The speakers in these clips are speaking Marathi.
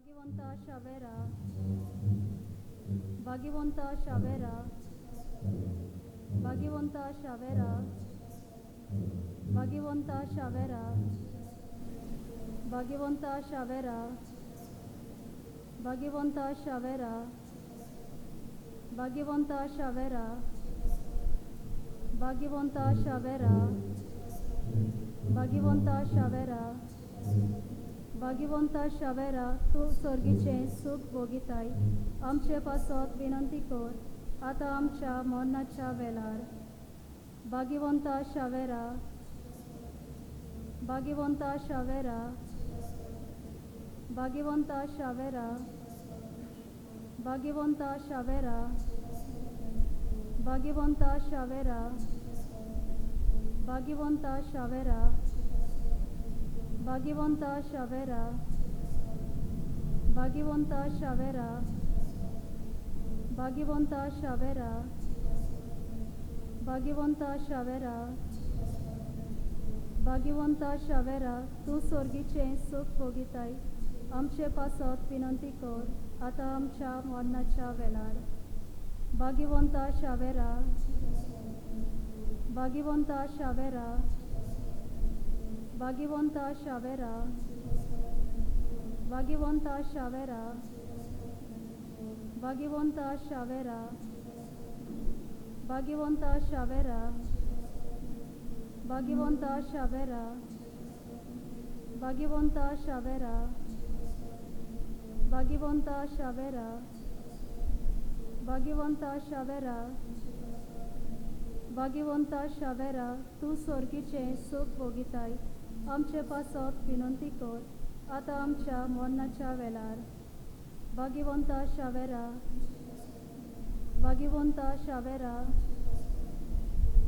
Bhagivanta Shavera, Bhagivanta Shavera, Bhagivanta Shavera, Bhagivanta Shavera, Bhagivanta Shavera, Bhagivanta Shavera, Bhagivanta Shavera, Bhagivanta Shavera, Bhagivanta Shavera, Bhagivanta Shavera, तू स्वर्गीचे सुख भोगिताय आमचे पासत विनंती कर आता आमच्या मरणाच्या वेळार Bhagivanta Shavera, Bhagivanta Shavera, Bhagivanta Shavera, Bhagivanta Shavera, Bhagivanta Shavera, Bhagivanta Shavera, Bhagivanta Shavera, Bhagivanta Shavera, Bhagivanta Shavera, Bhagivanta Shavera, Bhagivanta Shavera, तू स्वर्गीचे सुख भोगिताय आमचे पासत विनंती कर आता आमच्या मरणाच्या वेळार Bhagivanta Shavera, Bhagivanta Shavera, Bhagivanta Shavera, Bhagivanta Shavera, Bhagivanta Shavera, Bhagivanta Shavera, Bhagivanta Shavera, Bhagivanta Shavera, Bhagivanta Shavera, Bhagivanta Shavera, Bhagivanta Shavera, तू स्वर्गीचे सुख भोगिताय आमचे पासत विनंती कर आता आमच्या मरणाच्या वेळार Bhagivanta Shavera, Bhagivanta Shavera,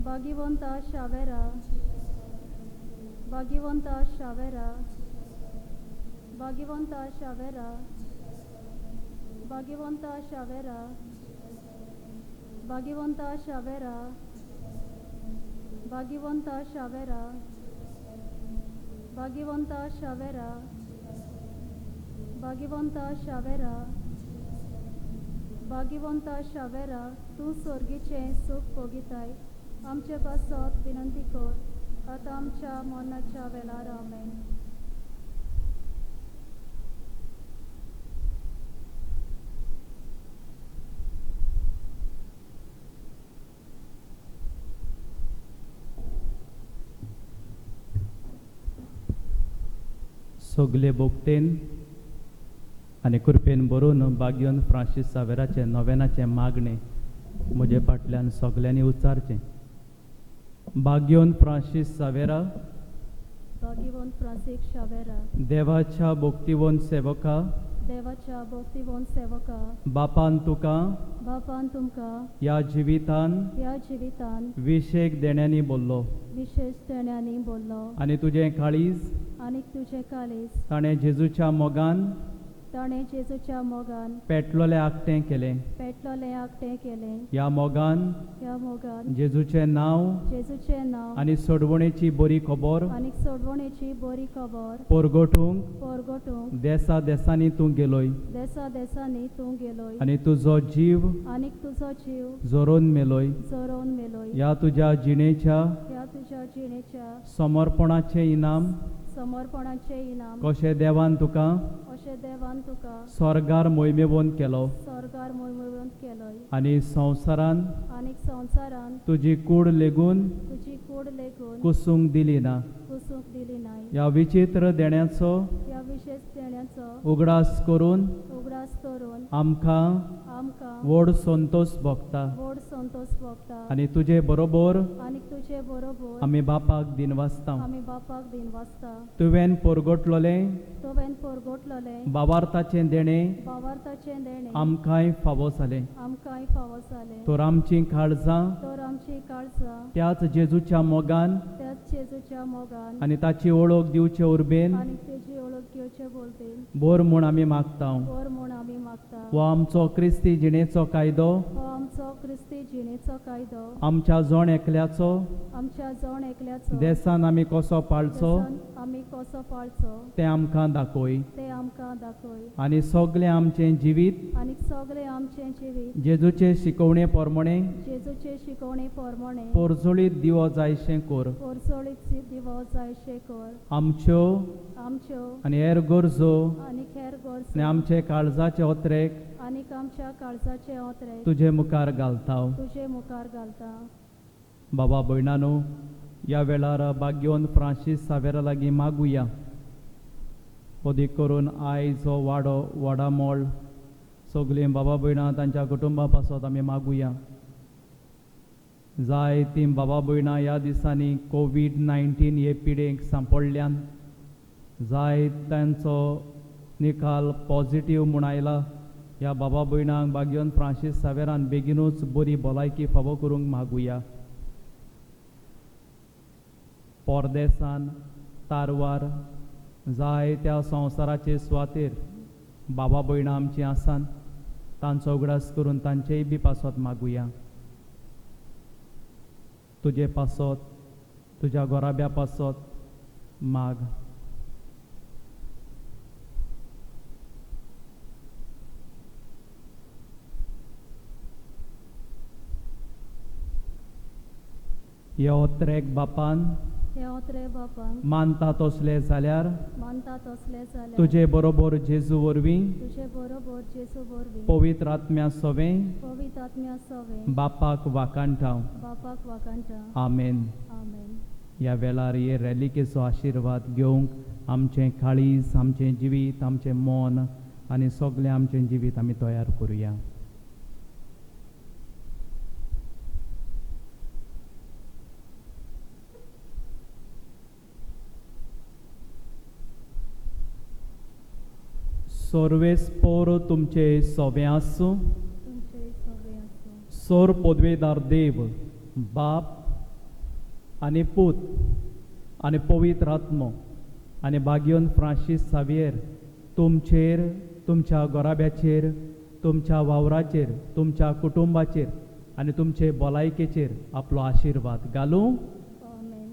Bhagivanta Shavera, Bhagivanta Shavera, Bhagivanta Shavera, Bhagivanta Shavera, Bhagivanta Shavera, Bhagivanta Shavera, Bhagivanta Shavera, Bhagivanta Shavera, Bhagivanta Shavera, तू स्वर्गीचे सुख भोगिताय आमचे पासत विनंती कर आता आमच्या मरणाच्या वेळार आमेन. सगले बोगतेन आनी कृपेन बरोवन बागयोन फ्रांसीस सावेराचे नोवेनाचे मागणे म्हजे फाटल्यान सगल्यांनी उच्चारचें. बागयोन फ्रांसीस सावेरा, Bhagivant Francis Shavera, देवाच्या भोक्तिवंत सेवका, देवाच्या भोक्तिवंत सेवका, बापान तुका बापान तुमका ह्या जिवितान ह्या जिवितान विशेक देण्यांनी बोल्लो विशेष देण्यांनी बोल्लो आनी तुजें काळीज आनी तुझे काळीज ताणें जेजूच्या मोगान ताणें जेजूच्या मोगान पेटलोलें आकटें केलें. पेटलोलें आकटें केलें. ह्या मोगान ह्या मोगान जेजूचें नांव जेजूचें नांव आनी सोडवणेची बरी खबर आनी सोडवणेची बरी खबर परगटूंक परगटूंक देसा देसांनी तूं गेलोय देसा देसांनी तूं गेलोय आनी तुजो जीव आनी तुजो जीव जोरोवन मेलोय. जोरोवन मेलोय. ह्या तुज्या जिणेच्या ह्या तुज्या जिणेच्या समर्पणाचें इनाम समर्पणाचें इनाम कशें देवान तुका अशें देवान तुका स्वर्गार मोहिमेवंत केलो स्वर्गार मोहिमेवंत केलोय आनी संवसारान आनी संवसारान तुजी कूड लेगून तुजी कूड लेगून कुसूंक दिली ना. कुसूंक दिली नाय. ह्या विचित्र देण्याचो ह्या विशेष देण्याचो उगडास करून उगडास करून आमकां आमकां व्हड संतोष भोगता व्हड संतोष भोगता आनी तुजे बरोबर आनी तुजे बरोबर आमी बापाक दिनवासता. आमी बापाक दिनवासता. तुवें परगटलोलें तुवें परगटलोलें बावार्थाचें देणें भावार्थाचें देणें आमकांय फावो जालें. आमकांय फावो जालें. तर आमचीं काळजां तर आमची काळजां त्याच जेजूच्या मोगान त्याच जेजूच्या मोगान आनी ताची ओळख दिवचे उर्बेन आनी तेजी ओळख घेवचे बोलतेन बोर म्हूण आमी मागता. वर म्हूण आमी मागता. हो आमचो क्रिस्ती जिणेचो कायदो हो आमचो क्रिस्ती जिणेचो कायदो आमच्या जण एकल्याचो आमच्या जण एकल्याचो देसान आमी कसो पाळचो देसान आमी कसो पाळचो तें आमकां दाखय तें आमकां दाखय आनी सगळें आमचें जिवीत आनी सगळें आमचें जिवीत जेजूचे शिकवणे प्रमाणे जेजूचे शिकवणे प्रमाणे पोरजोळीत दिवो जायशें कर. पोरसोळीत दिवो जायशें कर. आमच्यो आमच्यो आनी हेर गरजो आनी हेर आनी गरजो आमचे काळजाचे ओत्रेक आनीक आमच्या काळजाचे ओतरे तुजे मुखार घालता. तुजे मुखार घालता. बाबा भयणानो, ह्या वेळार भाग्यवन फ्रांसीस सावेरा लागीं मागुया. ओदीक करून आयज हो व्हडा मोल सगळीं बाबा भयणां तांच्या कुटुंबा पासत आमी मागुया. जाय तीं बाबा भयणां ह्या दिसांनी कोवीड-19 हे पिडेक सांपडल्यान जाय तांचो निकाल पॉझिटीव म्हूण आयला. ह्या बाबा भयणांक भाग्यवन फ्रांसीस सावेरान बेगीनूच बरी भलायकी फावो करूंक मागुया. परदेसान तारवार जाय त्या संवसाराचे सुवातेर बाबा भयणां आमचीं आसात, तांचो उगडास करून तांचेय बी पासत मागुया. तुजे पासत तुज्या घोराब्या पासत माग. ह्या ओत्रेक बापान हे ओतरे बापांक मानता तसले जाल्यार मानता तसले जाल्यार तुजे बरोबर जेजू वरवीं तुजे बरोबर जेजू वरवीं पवित्र आत्म्या सवें पवित्र आत्म्या सवें बापाक वाकाणटाव. बापाक वाकाणटा. आमेन. आमेन. ह्या वेळार हे रॅलिकेचो आशिर्वाद घेवंक आमचें काळीज, आमचें जिवीत, आमचें मन आनी सगळें आमचें जिवीत आमी तयार करुया. सर्वेस्पोर तुमचे सोबे आसूं. तुमचे सवें आसूं. सोर पदवेदार देव, बाप आनी पूत आनी पवित्र आत्मो आनी भाग्यवन फ्रांसीस सावियर तुमचेर, तुमच्या घोराब्याचेर, तुमच्या वावराचेर, तुमच्या कुटुंबाचेर आनी तुमचे भलायकेचेर आपलो आशिर्वाद घालूं. आमेन.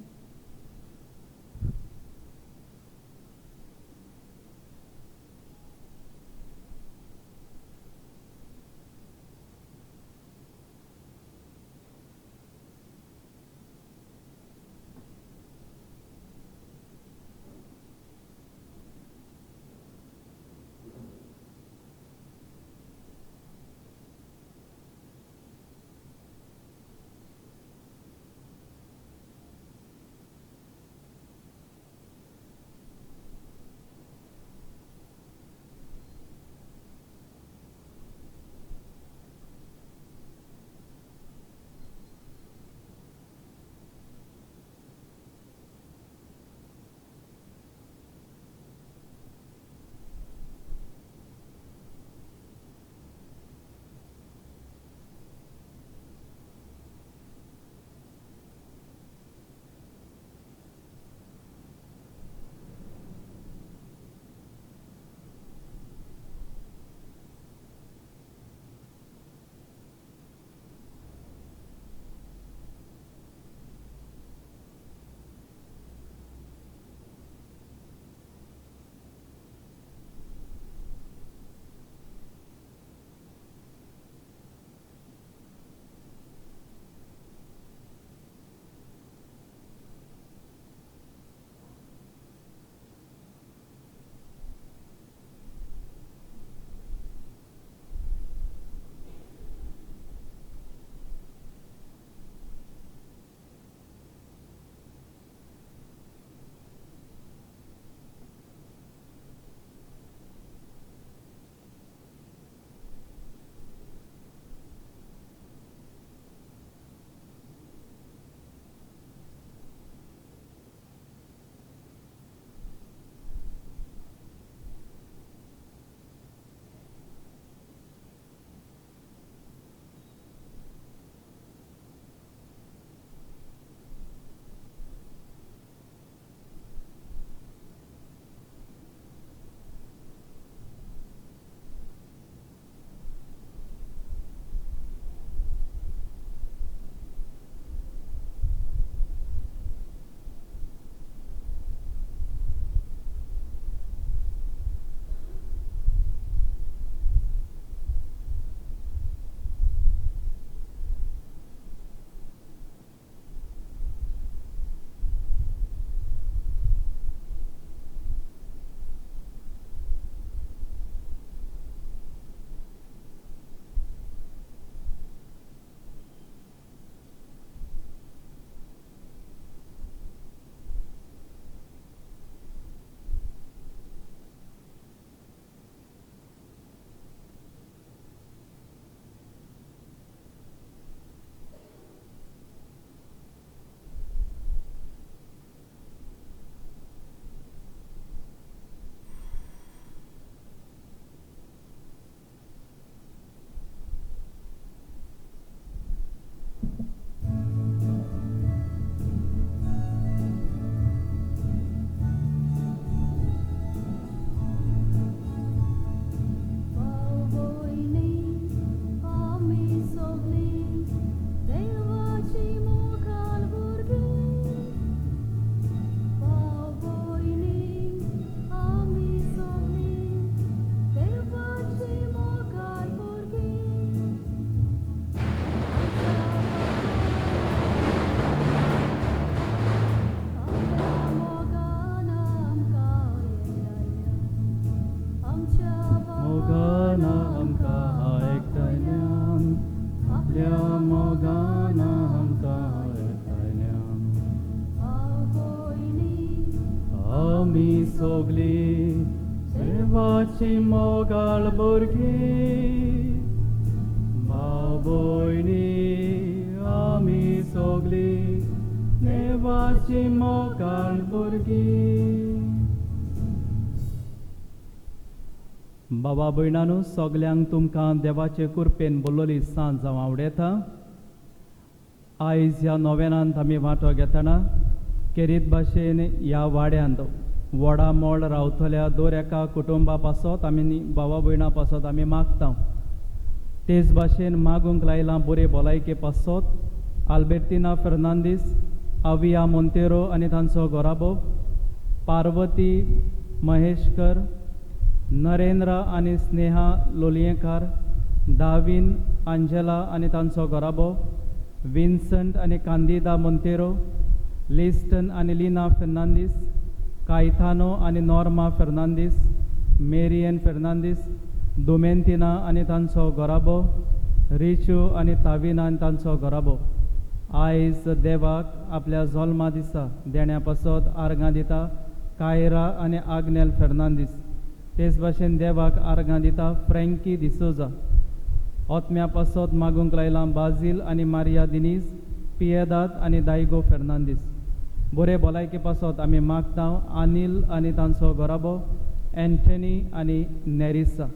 मोगाळ भुरगीं भाव भयणी आमी सगळीं देवाची मोगाळ भुरगीं. बाबा भयणांनो, सगल्यांक तुमकां देवाचे कृपेन बोल्लोली सांज जावं आवडेता. आयज ह्या नोवेनांत आमी वांटो घेतना खेरीत भाशेन ह्या वाड्यांत व्हडा मोल रावतल्या दर एका कुटुंबा पासत आमी भावा भयणां पासत आमी मागता. तेच भाशेन मागूंक लायलां बरे भलायके पासत आल्बर्टिना फेर्नांदीस, आविया मोंतेरो आनी तांचो घोराबो, पार्वती महेशकर, नरेंद्र आनी स्नेहा लोलयेकार, दावीन आंजेला आनी तांचो घोराबो, विन्संट आनी कांदिदा मोंतेरो, लिस्टन आनी लिना फेर्नांदीस, कायतानो आनी नॉर्मा फेर्नांदीस, मेरियन फेर्नांदीस, दुमेंतिना आनी तांचो घोराबो, रिचू आनी ताविना आनी तांचो घोराबो. आयज देवाक आपल्या जल्मा दिसा देण्या पासत आर्गां दिता कायरा आनी आग्नेल फेर्नांदीस. तेच भाशेन देवाक आर्गां दिता फ्रँकी डिसोजा. ओतम्या पासत मागूंक लायलां बाजील आनी मारिया दिनीज, पियेदाद आनी दायगो फेर्नांदीस. बरे भलायके पासत आमी मागता अनिल आनी तांचो घोराबो, एंटनी आनी नेरिसा.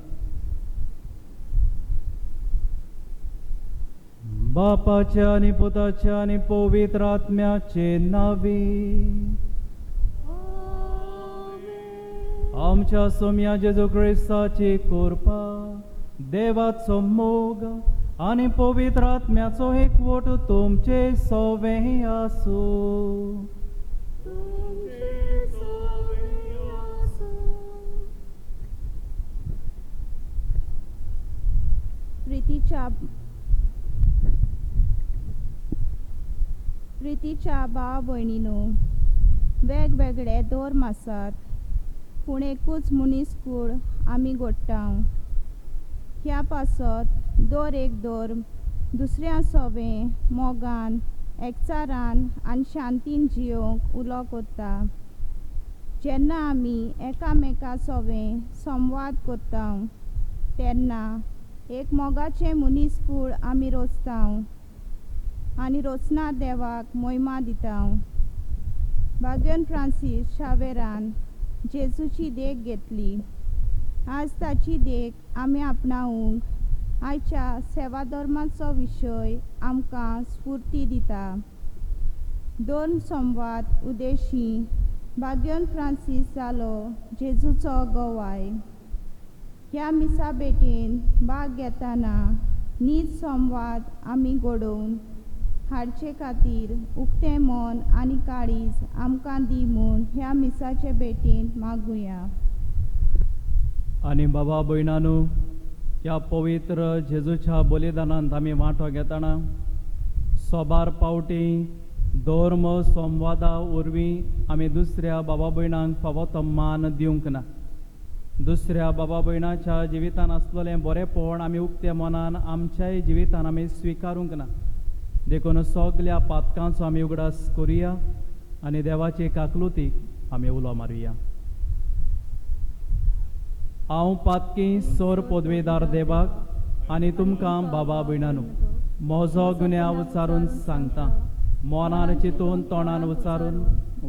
बापाचे आनी पुताचे आनी पवित्र आत्म्याचे नावी. आमच्या सोम्या जेजू क्रिस्ताची कृपा, देवाचो मोग आनी पवित्र आत्म्याचो एकवट तुमचे सगळे आसूं. प्रितीच्या भाव भयणीनो, वेगवेगळे धर्म आसात पूण एकूच मनीसकूळ आमी घडटा. ह्या पासत दर एक धर्म दुसऱ्या सवें मोगान एकचारान आनी शांतीन जियोंक उलो करता. जेन्ना आमी एकामेका सवें संवाद करता तेन्ना एक मोगाचें मनीसकूळ आमी रचता आनी रचना देवाक महिमा दिता. भाग्यवन फ्रांसीस शावेरान जेजूची देख घेतली. आज ताची देख आमी आपणावंक आयच्या सेवा धर्माचो विशय आमकां स्फूर्ती दिता. दोन संवाद उद्देशी भाग्यवन फ्रांसीस जालो जेजूचो गोवाय. ह्या मिसा भेटेन भाग घेतना नीज संवाद आमी घडोवन हाडचे खातीर उक्तें मन आनी काळीज आमकां दी म्हूण ह्या मिसाचे भेटेन मागुया. आनी बाबा भयणांनो, ह्या पवित्र जेजूच्या बलिदानांत आमी वांटो घेतना सोबार पावटी धर्म संवादा वरवीं आमी दुसऱ्या बाबा भयणांक फावो तो मान दिवंक ना. दुसऱ्या बाबा भयणाच्या जिवितान आसलेलें बरेंपण आमी उक्त्या मनान आमच्याय जिवितान आमी स्विकारूंक ना. देखून सगल्या पातकांचो आमी उगडास करुया आनी देवाची काकलुतीक आमी उलो मारुया. हांव पातकी सोर पदवेदार देवाक आनी तुमकां बाबा भयणांनो म्हजो गुन्यांव उच्चारून सांगता. मनान चिंतून तोंडान उच्चारून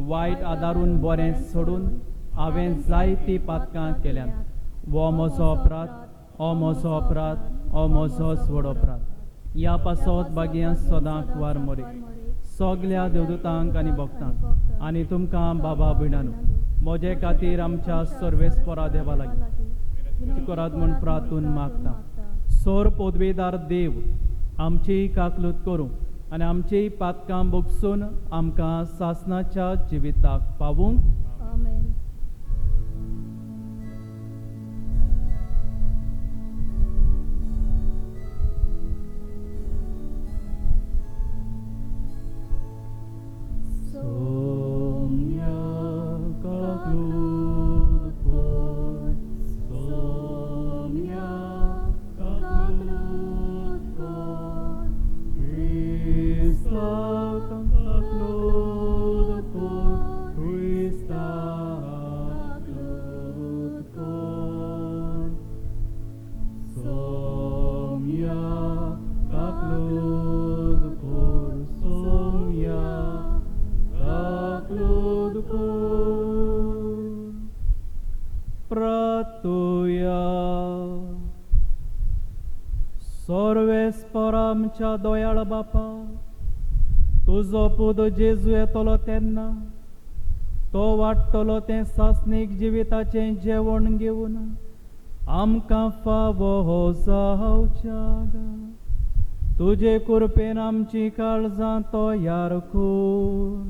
वायट आदारून बरें सोडून हांवें जायतीं पातकां केल्यात. हो म्हजो अपराध, हो म्हजो अपराध, हो म्हजो व्हड अपराध. ह्या पासत बागयांत सदांच वार मोरे सगल्या देवदूतांक आनी भक्तांक आनी तुमकां बाबा भयणांनो म्हजे खातीर आमच्या सर्वेस्परा देवा लागीं करात म्हूण प्रार्थून मागता. सोर पदवेदार देव आमची काकलूत करूं आनी आमची पातकां भोगसून आमकां सासणाच्या जिविताक पावूंक. आमेन. Christ सर्वेस्पर आमच्या दोयाळ बापा, तुजो पूत जेजू येतलो तेन्ना तो वाडटलो तें सासणीक जिविताचें जेवण घेवन आमकां फावो हो जावच्याक तुजे कृपेन आमची काळजां तयार कर।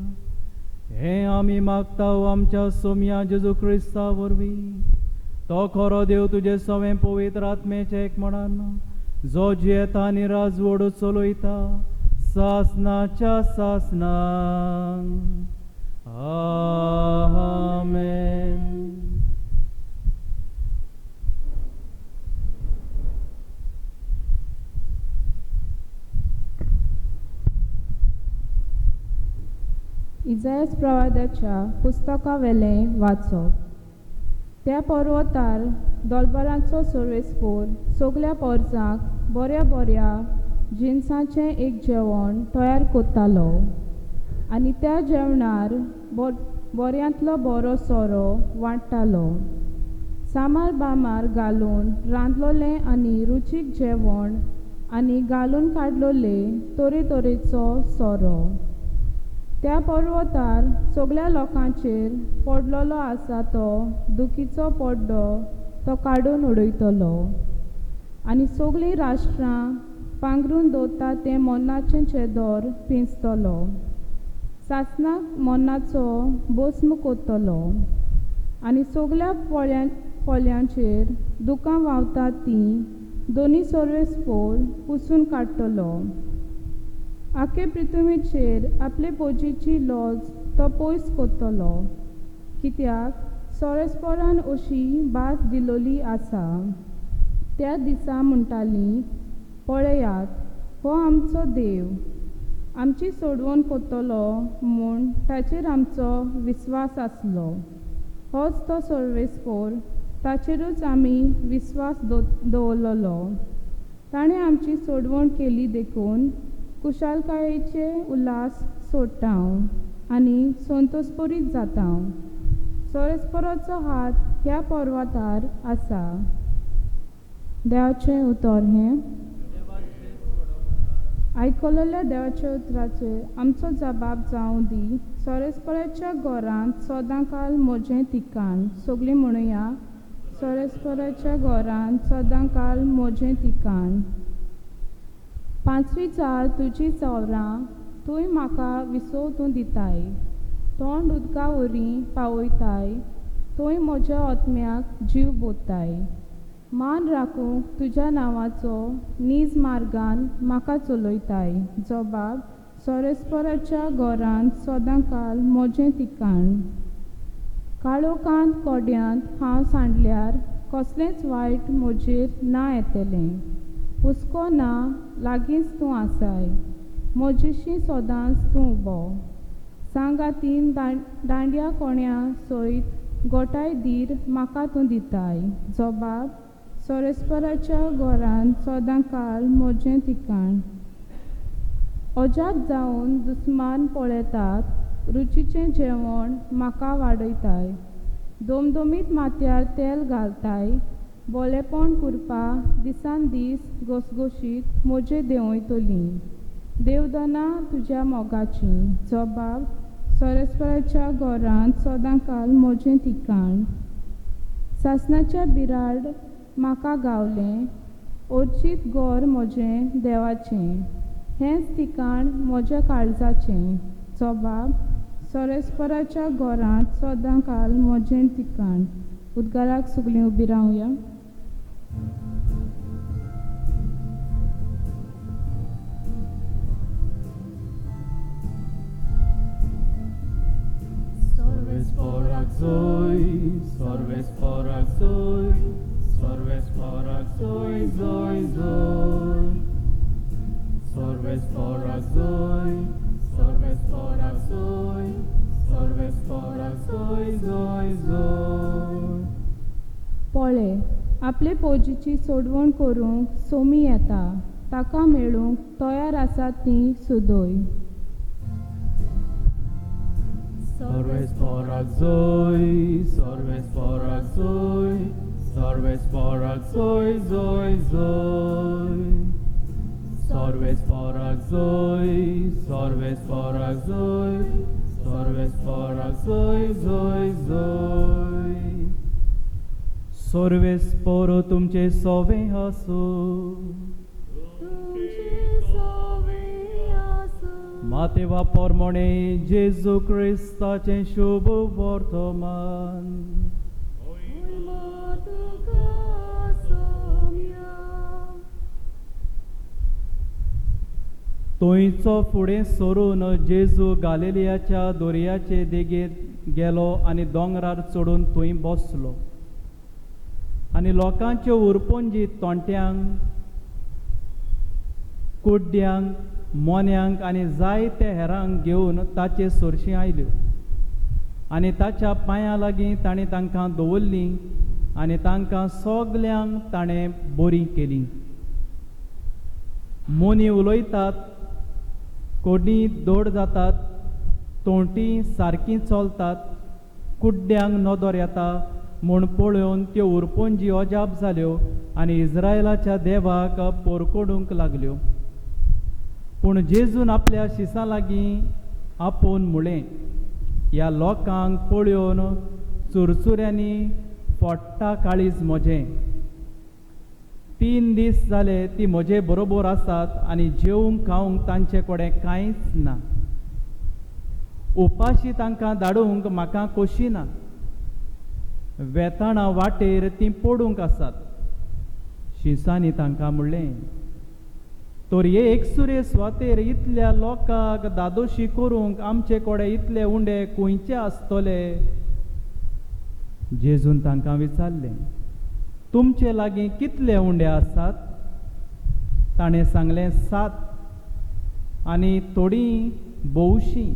हें आमी मागता आमच्या सोम्या जेजू क्रिस्ता वरवीं। तो खरो देव तुजे सवें पवित्र आत्मेचे एकमणान जो जियेता आनी राजवड चलयता सासनाच्या सासनान। आमेन। इजायास प्रवादाच्या पुस्तका वेलें वाचप। त्या पर्वतार दोलबारांचो सर्वेस्पोर सगल्या पोरसांक बऱ्या बऱ्या जिन्साचें एक जेवण तयार कोत्तालो आनी त्या जेवणार बऱ्यांतलो बरो सोरो वांट्टालो। सामार बामार घालून रांदलोलें आनी रुचीक जेवण आनी घालून काडलोलें तरेतरेचो सोरो त्या पर्वतार सगल्या लोकांचेर पडलोलो आसा तो दुखीचो पड्डो तो काडून उडयतलो आनी सगळीं राष्ट्रां पांगरून दवरता तें मोन्नाचें चेदोर पिंजतलो। सासणाक मोन्नाचो भस्म कोत्तलो आनी सगल्या पोल्यांचेर दुकां व्हांवता तीं दोनी सर्वेस्पोर पुसून काडटलो। आखे पृथ्वीचेर आपले पोजीची लॉज तो पयस कोत्तलो कित्याक सर्वेस्पोरान अशी भास दिलोली आसा। त्या दिसा म्हणटालीं, पळयात हो आमचो देव, आमची सोडवण कोत्तलो म्हूण ताचेर आमचो विस्वास आसलो। होच तो सर्वेस्पोर, ताचेरूच आमी विस्वास दवरलोलो। ताणें आमची सोडवण केली देखून कुशालकायेचे उल्हास सोडटा आनी संतोषपरीत जाता। सर्वेस्पोराचो हात ह्या पर्वतार आसा। देवाचें उतर हें आयकलोल्या देवाच्या उतराचेर आमचो जबाब जावं दी। सर्वेस्पोराच्या घरांत सदांकाल म्हजें तिकाण। सगळीं म्हणुया, सर्वेस्पोराच्या घरांत सदांकाल म्हजें तिकाण। पांचवी चाल तुजी चौरां तुंय म्हाका विसवतूं दिताय। तोंड उदका वरीं पावयताय, थंय म्हज्या आत्म्याक जीव बोत्ताय। मान राखूंक तुज्या नांवाचो नीज मार्गान म्हाका चलयताय। जबाब, सर्वेस्पोराच्या घरांत सदांकाल म्हजें तिकाण। काळोखांत कोड्यांत हांव सांडल्यार कसलेंच वायट म्हजेर ना येतलें। हुस्को ना, लागींच तूं आसाय, म्हजेशी सदांच तूं उबो। सांगातीन दांड्या कोण्या सयत गोठाय धीर म्हाका तूं दिताय। जबाब, सर्वेस्पोराच्या घरांत सदांकाल म्हजें तिकाण। अजाप जावन दुस्मान पळयतात, रुचीचें जेवण म्हाका वाडयताय। दोमदोमीत माथ्यार तेल घालताय, बोलेपण करपा दिसान दीस घसघशीत म्हजे देंवयतलीं। देवदना तुज्या मोगाचीं। जबाब, सर्वेस्पोराच्या घरांत सदांकाल म्हजें तिकाण। सासणाच्या बिराड म्हाका गावलें, ओर्चीत घर म्हजें देवाचें। हेंच तिकाण म्हज्या काळजाचें। जबाब, सर्वेस्पोराच्या घरांत सदांकाल म्हजें तिकाण। उद्गाराक सगळीं उबीं रावया। सर्वेस्porak zoi, सर्वेस्porak zoi, सर्वेस्porak zoi, zoi, zoi. सर्वेस्porak zoi, सर्वेस्porak zoi, सर्वेस्porak zoi, zoi, zoi. पळे, आपले पोजीची सोडवण करूंक सोमी येता, ताका मेळूंक तयार आसा तीं सुदोय। सर्वेस्porak zoi, सर्वेस्porak zoi, सर्वेस्porak zoi, zoi, zoi. Sorvesporak zoi, sorvesporak zoi, sorvesporak zoi, zoi, zoi. Sorvesporo तुमचे सोवे आसू. तुमचे सोवे आसूं. मातेवा पोरमोणे जेजू क्रिस्ताचे शुभ वर्तमान. उल्मा तुका सोम्या. थंयचो फुडें सरून जेजू गालिलियाच्या दोर्याचे देगेर गेलो आनी दोंगरार चडून थंय बसलो. आनी लोकांच्यो उरपोंजी तोंट्यांक, कुड्ड्यांक, मोन्यांक आनी जायते हेरांक घेवन ताचे सुरशी आयल्यो. आनी ताच्या पांयां लागीं ताणें तांकां दवरलीं आनी तांकां सगल्यांक ताणें बरीं केलीं. मोनी उलयतात, कोडी दोड जातात, तोंटी सारकीं चलतात, कुड्ड्यांक नदर येता म्हूण पळोवन त्यो उरपोंजी अजाप जाल्यो आनी इस्रायलाच्या देवाक पोरकोडूंक लागल्यो. पूण जेजून आपल्या शिसां लागीं आपोवन म्हळें, ह्या लोकांक पळयोवन चुरचुऱ्यांनी फोडटा काळीज म्हजें. 3 दीस जाले ती म्हजे बरोबर आसात आनी जेवंक खावंक तांचे कडेन कांयच ना. उपाशी तांकां धाडूंक म्हाका खोशी ना. वेताळां वाटेर तीं पडूंक आसात. शिसांनी तांकां म्हणलें, तर हे एकसुरे स्वातेर इतल्या लोकांक दादोशी करूंक आमचे कडेन इतले उंडे खंयचे आसतले? जेजून तांकां विचारलें, तुमचे लागीं कितले उंडे आसात? ताणें सांगलें 7 आनी थोडीं भोवशीं.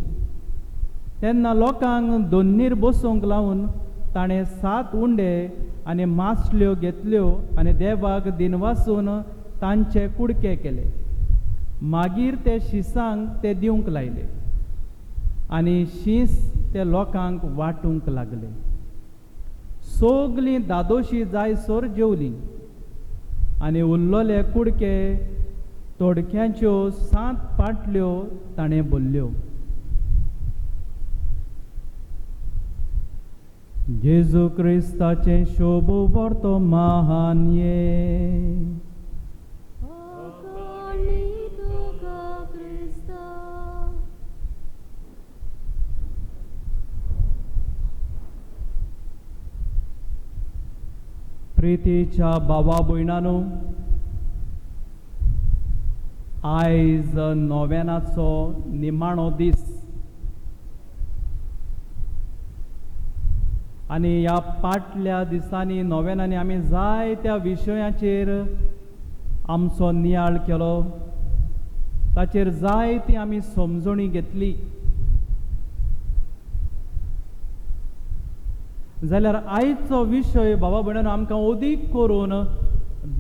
तेन्ना लोकांक दोन्नीर बसूंक लावन ताणें 7 उंडे आनी मासल्यो घेतल्यो आनी देवाक दिनवासून तांचे कुडके केले. मागीर ते शिसांक ते दिवंक लायले आनी शीस ते लोकांक वांटूंक लागले. सगलीं दादोशी जायसर जेवलीं आनी उरलोले कुडके तोडक्यांच्यो 7 पाटल्यो ताणें भरल्यो. जेजू क्रिस्ताचे शोभ वर्तमान ये. प्रितीच्या भावा भयणांनो, आयज नोवेनाचो निमाणो दीस आनी ह्या फाटल्या दिसांनी नोवेनांनी आमी जायत्या विशयांचेर आमचो नियाळ केलो. ताचेर जायती आमी समजणी घेतली. जाल्यार आयचो विशय भावा भयणांनो आमकां अदीक करून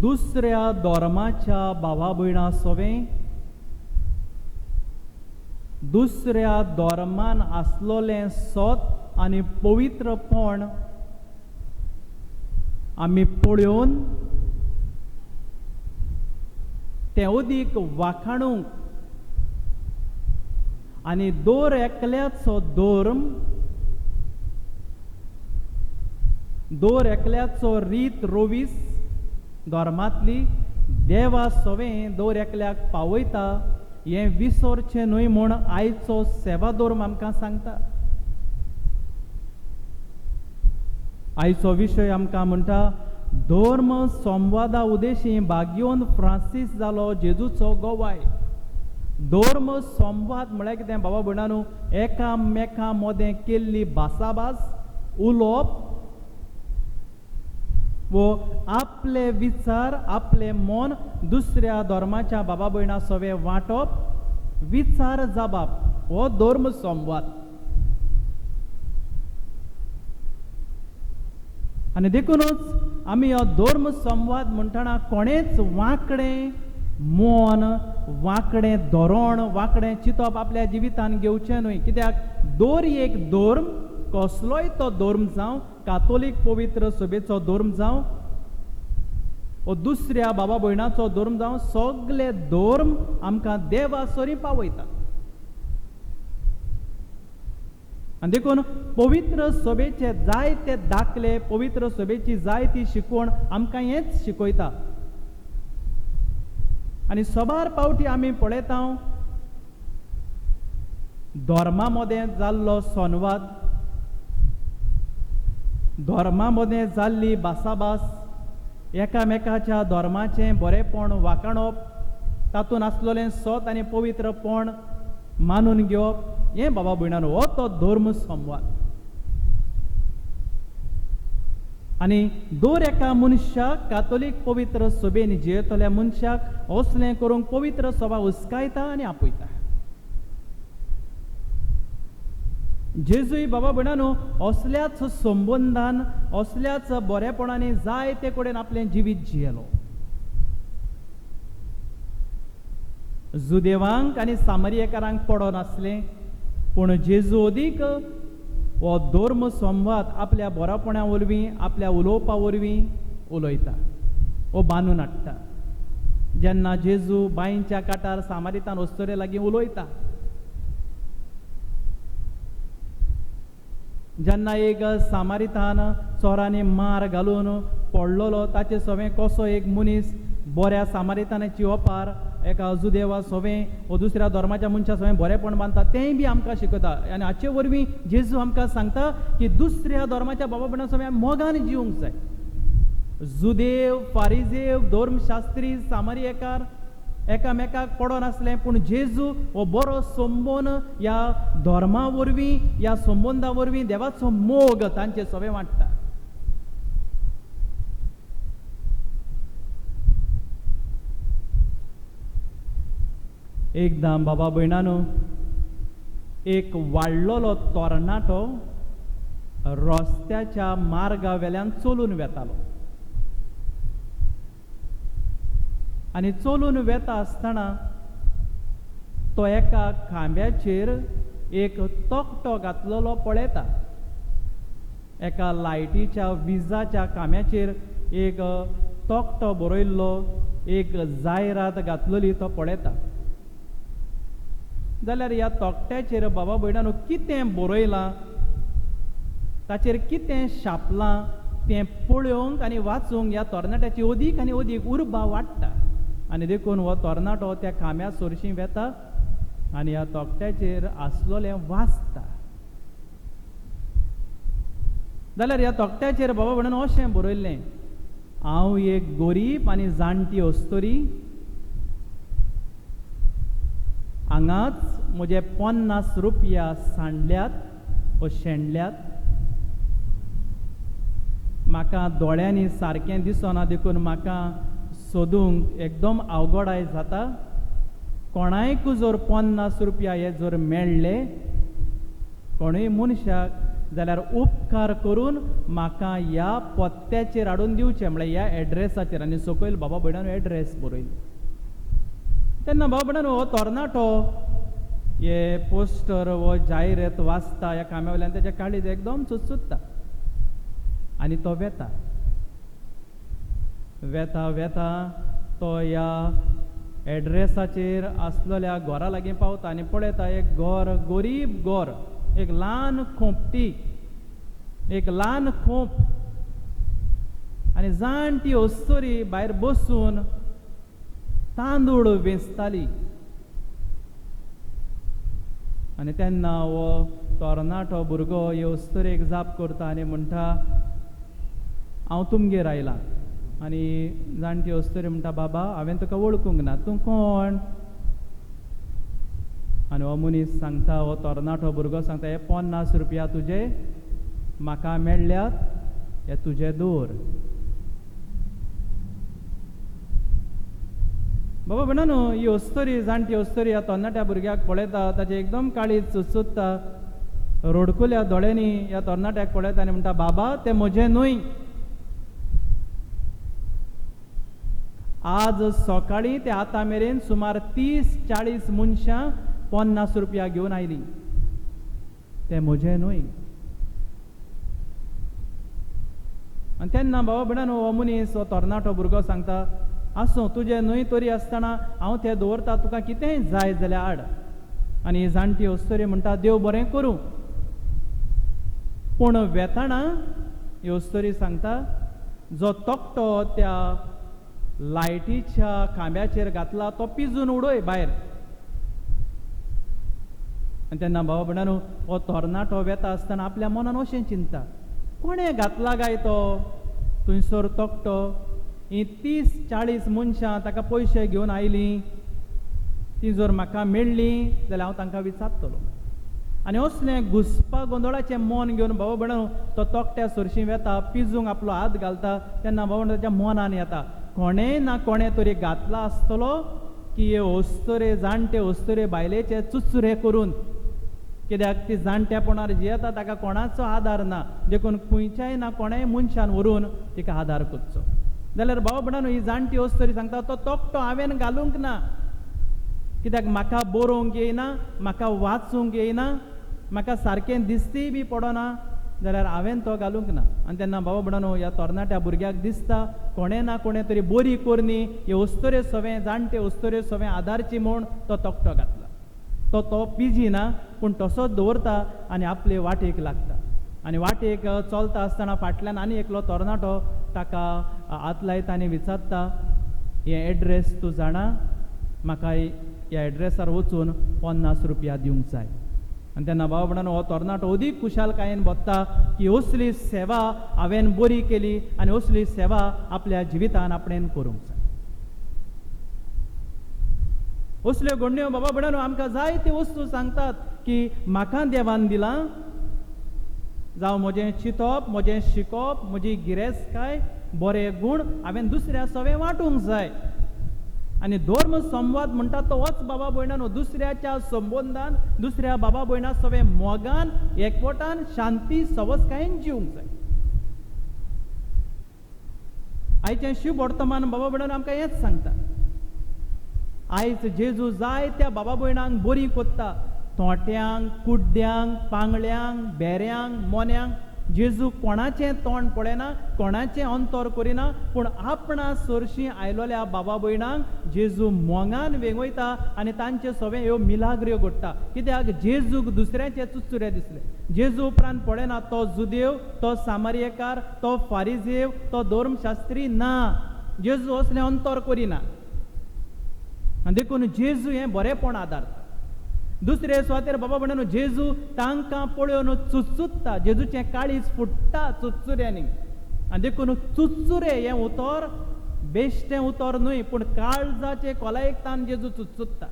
दुसऱ्या धर्माच्या भावा भयणां सोवें, दुसऱ्या धर्मान आसलोलें सत आनी पवित्रपण आमी पळोवन तें अदीक वाखाणूंक आनी दर एकल्याचो धर्म, दर एकल्याचो रीत रोवीस धर्मांतली देवा सोवें दर एकल्याक पावयता हें विसरचें न्हय म्हूण आयचो सेवा धर्म आमकां सांगता. आयचो विशय आमकां म्हणटा धर्म संवादा उदेशी भाग्योन फ्रांसीस जालो जेजूचो गोवाय. धर्म संवाद म्हळ्यार कितें बाबा भयणांनो? एकामेकां मदें केल्ली भासाभास, उलोवप वो आपले विचार, आपले मन दुसऱ्या धर्माच्या बाबा भयणां सोवे वांटप, विचार जाबाप, हो धर्म संवाद. आनी देखूनच आमी हो धर्म संवाद म्हणटना कोणेच वांकडें मन, वांकडें धोरण, वांकडें चिंतप आपल्या जिवितान घेवचें न्हय. कित्याक दर एक धर्म, कसलोय तो धर्म जावं, कातोलीक पवित्र सभेचो धर्म जावं, वो दुसऱ्या बाबा भयणाचो धर्म जावं सगळे धर्म आमकां देवा सोरी पावयता. आनी देखून पवित्र सभेचे जायते दाखले, पवित्र सभेची जायती शिकवण आमकां हेच शिकयता. आनी सबार पावटी आमी पळयता धर्मा मदें जाल्लो संवाद, धर्मा मदें जाल्ली भासाभास, एकामेकाच्या धर्माचें बरेपण वाखाणप, तातूंत आसलोलें सत आनी पवित्रपण मानून घेवप, हें बाबा भयणानो हो तो धर्म संवाद. आनी दर एका मनशाक कातोलीक पवित्र सभेन जियेतल्या मनशाक असलें करूंक पवित्र सभा हुस्कायता आनी आपयता. जेजूय बाबा भयणानो असल्याच संबंदान, असल्याच बरेपणांनी जायते कडेन आपलें जिवीत जियेलो. जुदेवांक आनी सामरियेकारांक पडो नासलें, पूण जेजू अदीक हो धर्म संवाद आपल्या बरोपणा वरवीं, आपल्या उलोवपा वरवीं उलयता, वो बांदून हाडटा. जेन्ना जेजू बांयच्या कांठार सामारितान वस्तुरे लागीं उलयता, जेन्ना एक सामारितान चोरांनी मार घालून पडलोलो, ताचे सवें कसो एक मनीस बऱ्या सामारितानाची ओपार एका जुदेवा सवें वो दुसऱ्या धर्माच्या मनशा सवें बरेपण बांदता, तेंय बी आमकां शिकयता. आनी हाचे वरवीं जेजू आमकां सांगता की दुसऱ्या धर्माच्या बाबा भयणां सवें मोगान जिवंक जाय. जुदेव, फारिजेव, धर्मशास्त्री, सामरियेकार एकामेकाक पडो नासलें, पूण जेजू हो बरो संबंद ह्या धर्मा वरवीं, ह्या संबंदा वरवीं देवाचो मोग तांचे सवें वाडटा. एकदां बाबा भयणानो एक वाडलोलो तोरणाटो रस्त्याच्या मार्गा वेल्यान चलून वेतालो. आनी चलून वेता आसतना तो एका खांब्याचेर एक तकटो घातलेलो पळयता. एका लायटीच्या विजाच्या खांब्याचेर एक तकटो बरयल्लो, एक जायरात घातलेली तो पळयता. जाल्यार ह्या तकट्याचेर बाबा भयणानो कितें बरयलां, ताचेर कितें छापलां तें पळोवंक आनी वाचूंक ह्या तरणाट्याची अदीक आनी अदीक उर्बा वाडटा. आनी देखून हो तरणाटो त्या खांब्या सोरशीं वेता आनी ह्या तकट्याचेर आसलोलें वाचता. जाल्यार ह्या तकट्याचेर बाबा भयणानो अशें बरयल्लें, हांव एक गरीब आनी जाणटी अस्तोरी, हांगाच म्हजे 50 रुपया सांडल्यात वा शेणल्यात. म्हाका दोळ्यांनी सारकें दिसना, देखून म्हाका सोदूंक एकदम अवघडाय जाता. कोणायक जर 50 रुपया हे जर मेळ्ळे कोणूय मनशाक, जाल्यार उपकार करून म्हाका ह्या पत्त्याचेर हाडून दिवचें, म्हळ्यार ह्या एड्रेसाचेर. आनी सकयल बाबा भयणानो एड्रेस बरयलो. तेन्ना बाबा भयणानो हो तरणाटो हे पोस्टर वो जायरात वाचता ह्या खांब्या वयल्यान, तेच्या काळीज एकदम चुचुत्ता आनी तो वेता वेता वेता तो ह्या एड्रेसाचेर आसलेल्या घरा लागीं पावता आनी पळयता एक घर, गरीब घर, एक ल्हान खोपटी, एक ल्हान खोप आनी जाणटी अस्तोरी भायर बसून तांदूळ वेंचताली. आनी तेन्ना हो तरणाटो भुरगो हे अस्तोरेक जाप करता आनी म्हणटा, हांव तुमगेर आयलां. आनी जाणटी अस्तोरी म्हणटा, बाबा हांवें तुका वळखूंक ना, तूं कोण? आनी हो मनीस सांगता, हो तरणाटो भुरगो सांगता, हे 50 रुपया तुजे म्हाका मेळ्ळ्यात, हे तुजे दवर. बाबा भयणानो ही अस्तोरी, जाणटी अस्तोरी ह्या तरणाट्या भुरग्याक पळयता, ताचे एकदम काळीज चुचुत्ता, रोडकुल्या दोळ्यांनी ह्या तरणाट्याक पळयता आनी म्हणटा, बाबा तें म्हजें न्हय. आज सकाळीं ते आतां मेरेन सुमार 30-40 मनशां 50 रुपया घेवन आयलीं, तें म्हजें न्हय. आनी तेन्ना बाबा भयणानो हो मनीस हो तरणाटो भुरगो सांगता, आसूं तुजे न्हय तरी आसतना हांव तें दवरता, तुका कितेंय जाय जाल्यार हाड. आनी ही जाणटी अस्तोरी म्हणटा, देव बरें करूं. पूण वेताना ही अस्तोरी सांगता, जो तोकटो त्या लायटीच्या खांब्याचेर घातला तो पिजून उडय भायर. आनी तेन्ना बाबा भयणानो हो तरणाटो वेता आसतना आपल्या मनान अशें चिंता, कोणें घातला काय तो थंयसर तोकटो. ही 30-40 मनशां ताका पयशे घेवन आयलीं, ती जर म्हाका मेळ्ळीं जाल्यार हांव तांकां विचारतलो. आनी असलें घुसपा गोंदळाचें मन घेवन बाबा भयणानो तो तोकट्या सरशी वेता, पिजूंक आपलो हात घालता. तेन्ना बाबा भयणानो ताच्या मनान येता, कोणें ना कोणें तरी घातला आसतलो की हे अस्तरे जाणटे अस्तरे बायलेचे चुचुरे करून. कित्याक ती जाणटेपणार जियेता ताका कोणाचो आदार ना, देखून खंयच्याय ना कोणाय मनशान व्हरून तिका आदार करचो. जाल्यार बाबा भयणानो ही जाणटी अस्तरी सांगता, तो तोकटो हांवें घालूंक ना, कित्याक म्हाका बरोवंक येयना, म्हाका वाचूंक येयना, म्हाका सारकें दिसतीय बी पडना, जाल्यार हांवें तो घालूंक ना. आनी तेन्ना बाबा भयणानो ह्या तरणाट्या भुरग्याक दिसता, कोणें ना कोणें तरी बरी करनी हे अस्तरे सवें जाणटे अस्तरे सवें आदारची म्हूण तो तोकटो घातला. तो पिजिना पूण तसोच दवरता आनी आपले वाटेक लागता. आनी वाटेक चलता आसतना फाटल्यान आनी एकलो तरणाटो ताका हात लायता आनी विचारता, हे एड्रेस तूं जाणा, म्हाका ह्या एड्रेसार वचून 50 रुपया दिवंक जाय. आनी तेन्ना बाबा भयणानो हो तरणाटो अदीक खुशालकायेन बसता की असली सेवा हांवें बरी केली आनी असली सेवा आपल्या जिवितान आपणेन करूंक जाय. असल्यो घडण्यो बाबा भयणानो आमकां जायत्यो वस्तू सांगतात की म्हाका देवान दिलां, जावं म्हजें चिंतप, म्हजें शिकप, म्हजी गिरेस्तकाय, बरे गूण हांवें दुसऱ्या सवें वांटूंक जाय. आनी धर्म संवाद म्हणटा तो होच बाबा भयणानो, दुसऱ्याच्या संबंदान दुसऱ्या बाबा भयणा सवें मोगान एकवटान शांती सवस्कायेन जिवंक जाय. आयचें शुभ वर्तमान बाबा भयणानो आमकां हेंच सांगता. आयज जेजू जाय त्या बाबा भयणांक बरी कोत्ता, तोट्यांक, कुड्ड्यांक, पांगळ्यांक, बेऱ्यांक, मोन्यांक. जेजू कोणाचें तोंड पळयना, कोणाचें अंतर करिना, पूण आपणा सरशीं आयलोल्या बाबा भयणांक जेजू मोगान वेंगयता आनी तांचे सवें ह्यो मिलाग्र्यो घडटा. कित्याक जेजूक दुसऱ्याचे चुचुरे दिसले. जेजू उपरांत पळयना तो जुदेव, तो सामारियेकार, तो फारिजेव, तो धर्मशास्त्री ना. जेजू असलें अंतर करिना आनी देखून जेजू हें बरेपण आदारता. दुसरे सुवातेर बाबा भयणानो जेजू तांकां पळोवन चुचुत्ता, जेजूचें काळीज फुट्टा चुचुऱ्यांनी. आनी देखून चुचुरे हें उतर बेश्टें उतर न्हय, पूण काळजाचे कोलायेकतान जेजू चुचुत्ता.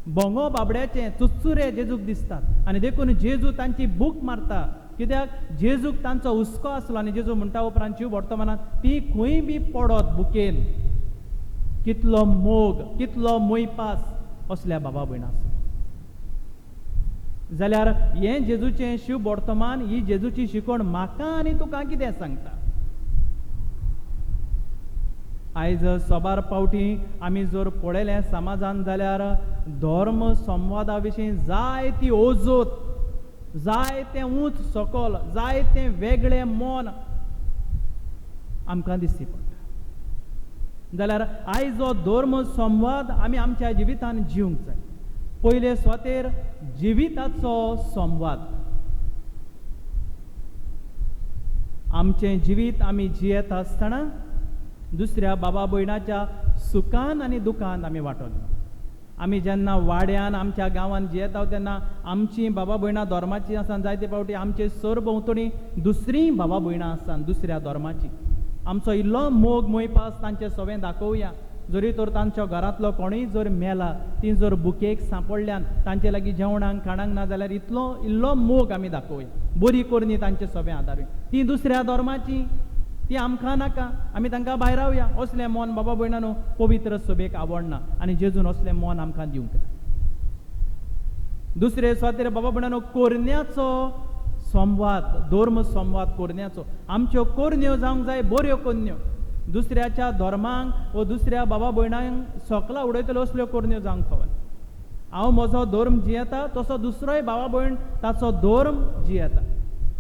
भोंगो बाबड्याचें चुचुरे जेजूक दिसतात आनी देखून जेजू तांची भूक मारता. कित्याक जेजूक तांचो हुस्को आसलो आनी जेजू म्हणटा उपरांत शिव वर्तमानांत, ती खंय बी पडत बुकेन, कितलो मोग, कितलो मोयपास असल्या बाबा भयणां आसा. जाल्यार हें जेजूचें शुभ वर्तमान, ही जेजूची शिकवण म्हाका आनी तुका कितें सांगता. आयज सोबार पावटी आमी जर पळयलें समाजान जाल्यार धर्म संवादा विशीं जायती ओजोत, जायतें उंच सकल, जायतें वेगळें मन आमकां दिसती पडटा. जाल्यार आयज हो धर्म संवाद आमी आमच्या जिवितान जिवंक जाय. पयले सुवातेर जिविताचो संवाद. आमचें जिवीत आमी जियेता आसतना दुसऱ्या बाबा भयणाच्या सुखान आनी दुखान आमी वांटोन. आमी जेन्ना वाड्यान आमच्या गांवांत जियेता तेन्ना आमची बाबा भयणां धर्माची आसा, जायते फावटी आमचे सरभोंवतणी दुसरीं बाबा भयणां आसा दुसऱ्या धर्माची. आमचो इल्लो मोग मोयपास तांचे सवें दाखोवया. जरी तर तांच्या घरांतलो कोणूय जर मेला, ती जर बुकेक सांपडल्यान तांचे लागीं जेवणाक खाणांक ना जाल्यार इल्लो मोग आमी दाखोवया. बरी करनी तांचे सवें आदारूय. ती दुसऱ्या धर्माची, ती आमकां नाका, आमी तांकां भायर रावया. असलें मन बाबा भयणानो पवित्र सभेक आवडना आनी जेजून असलें मन आमकां दिवंक ना. दुसरे सुवातेर बाबा भयणानो कोरन्याचो संवाद, धर्म संवाद कोरन्याचो. आमच्यो कोरन्यो जावंक जाय बऱ्यो कोरन्यो. दुसऱ्याच्या धर्मांक व दुसऱ्या बाबा भयणांक सोकला उडयतल्यो असल्यो कोरन्यो जावंक फावना. हांव म्हजो धर्म जियेता तसो दुसरोय बाबा भयण ताचो धर्म जियेता.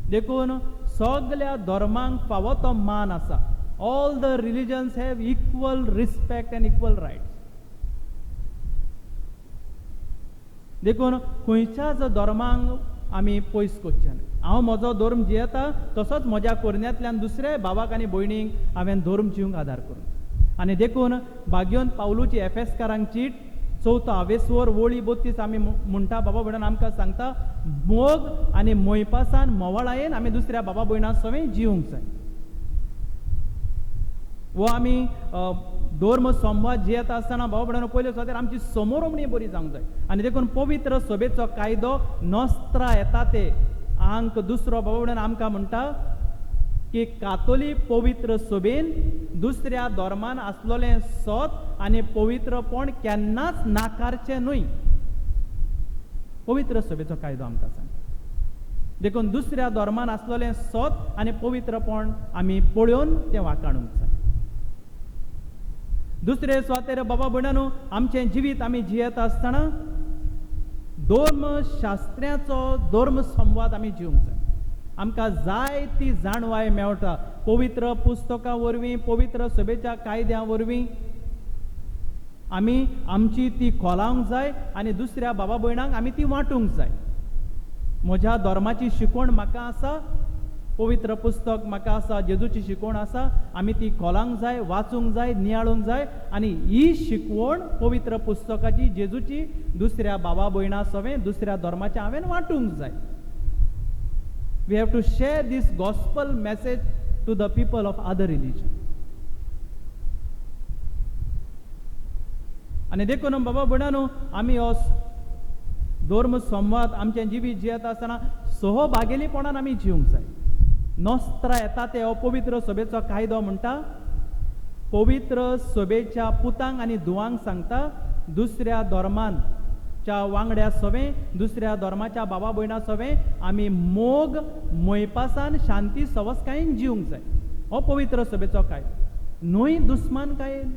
देखून सगळ्या धर्मांक फावो तो मान आसा. All the religions have equal respect and equal rights. देखून खंयच्याच धर्मांक आमी पयस करचे न्हय. हांव म्हजो धर्म जियेता तसोच म्हज्या कोरण्यांतल्यान दुसऱ्या भावाक आनी भयणींक हांवें धर्म जिवंक आदार करूंक. आनी देखून भाग्योन पावलूची एफेसकारांक चीट 4 वळी 32 आमी म्हणटा बाबा भयणान आमकां सांगता मोग आनी मोयपासान मोवाळायेन आमी दुसऱ्या बाबा भयणां सवें जिवंक जाय. वो आमी धर्म संवाद जियेता आसतना बाबा भयणानो पयले सुवातेर आमची समोरमणी बरी जावंक जाय. आनी देखून पवित्र सभेचो कायदो नॉस्त्रा येता ते अंक दुसरो बाबा भयणान आमकां म्हणटा की कातोलीक पवित्र सभेन दुसऱ्या धर्मान आसलोलें सत आनी पवित्रपण केन्नाच नाकारचें न्हय. पवित्र सभेचो कायदो आमकां सांगता. देखून दुसऱ्या धर्मान आसलोलें सत आनी पवित्रपण आमी पळोवन तें वाखाणूंक जाय. दुसरे सुवातेर बाबा भयणानो आमचें जिवीत आमी जियेता आसतना धर्मशास्त्र्याचो धर्म संवाद आमी जिवंक जाय. आमकां जाय ती जाणवाय मेळटा पवित्र पुस्तकां वरवीं, पवित्र सभेच्या कायद्या वरवीं आमी आमची ती खोलावंक जाय आनी दुसऱ्या बाबा भयणांक आमी ती वांटूंक जाय. म्हज्या धर्माची शिकवण म्हाका आसा, पवित्र पुस्तक म्हाका आसा, जेजूची शिकवण आसा, आमी ती खोलांक जाय, वाचूंक जाय, नियाळूंक जाय आनी ही शिकवण पवित्र पुस्तकाची जेजूची दुसऱ्या बाबा भयणां सवें दुसऱ्या धर्माच्या हांवें वांटूंक जाय. We have to share this gospel message to the people of other religion. आनी देखून बाबा भयणानो आमी हो धर्म संवाद आमचें जिवीत जियेता आसतना सहभागिलीपणान आमी जिवंक जाय. नॉस्त्रा येता ते अपवित्र सभेचो कायदो म्हणटा पवित्र सभेच्या पुतांक आनी धुवांक सांगता दुसऱ्या धर्मान च्या वांगड्या सवें दुसऱ्या धर्माच्या बाबा भयणां सवें आमी मोग मोयपासान शांती सवस्कायेन जिवंक जाय. हो पवित्र सभेचो कायदो न्हय दुस्मानकायेन.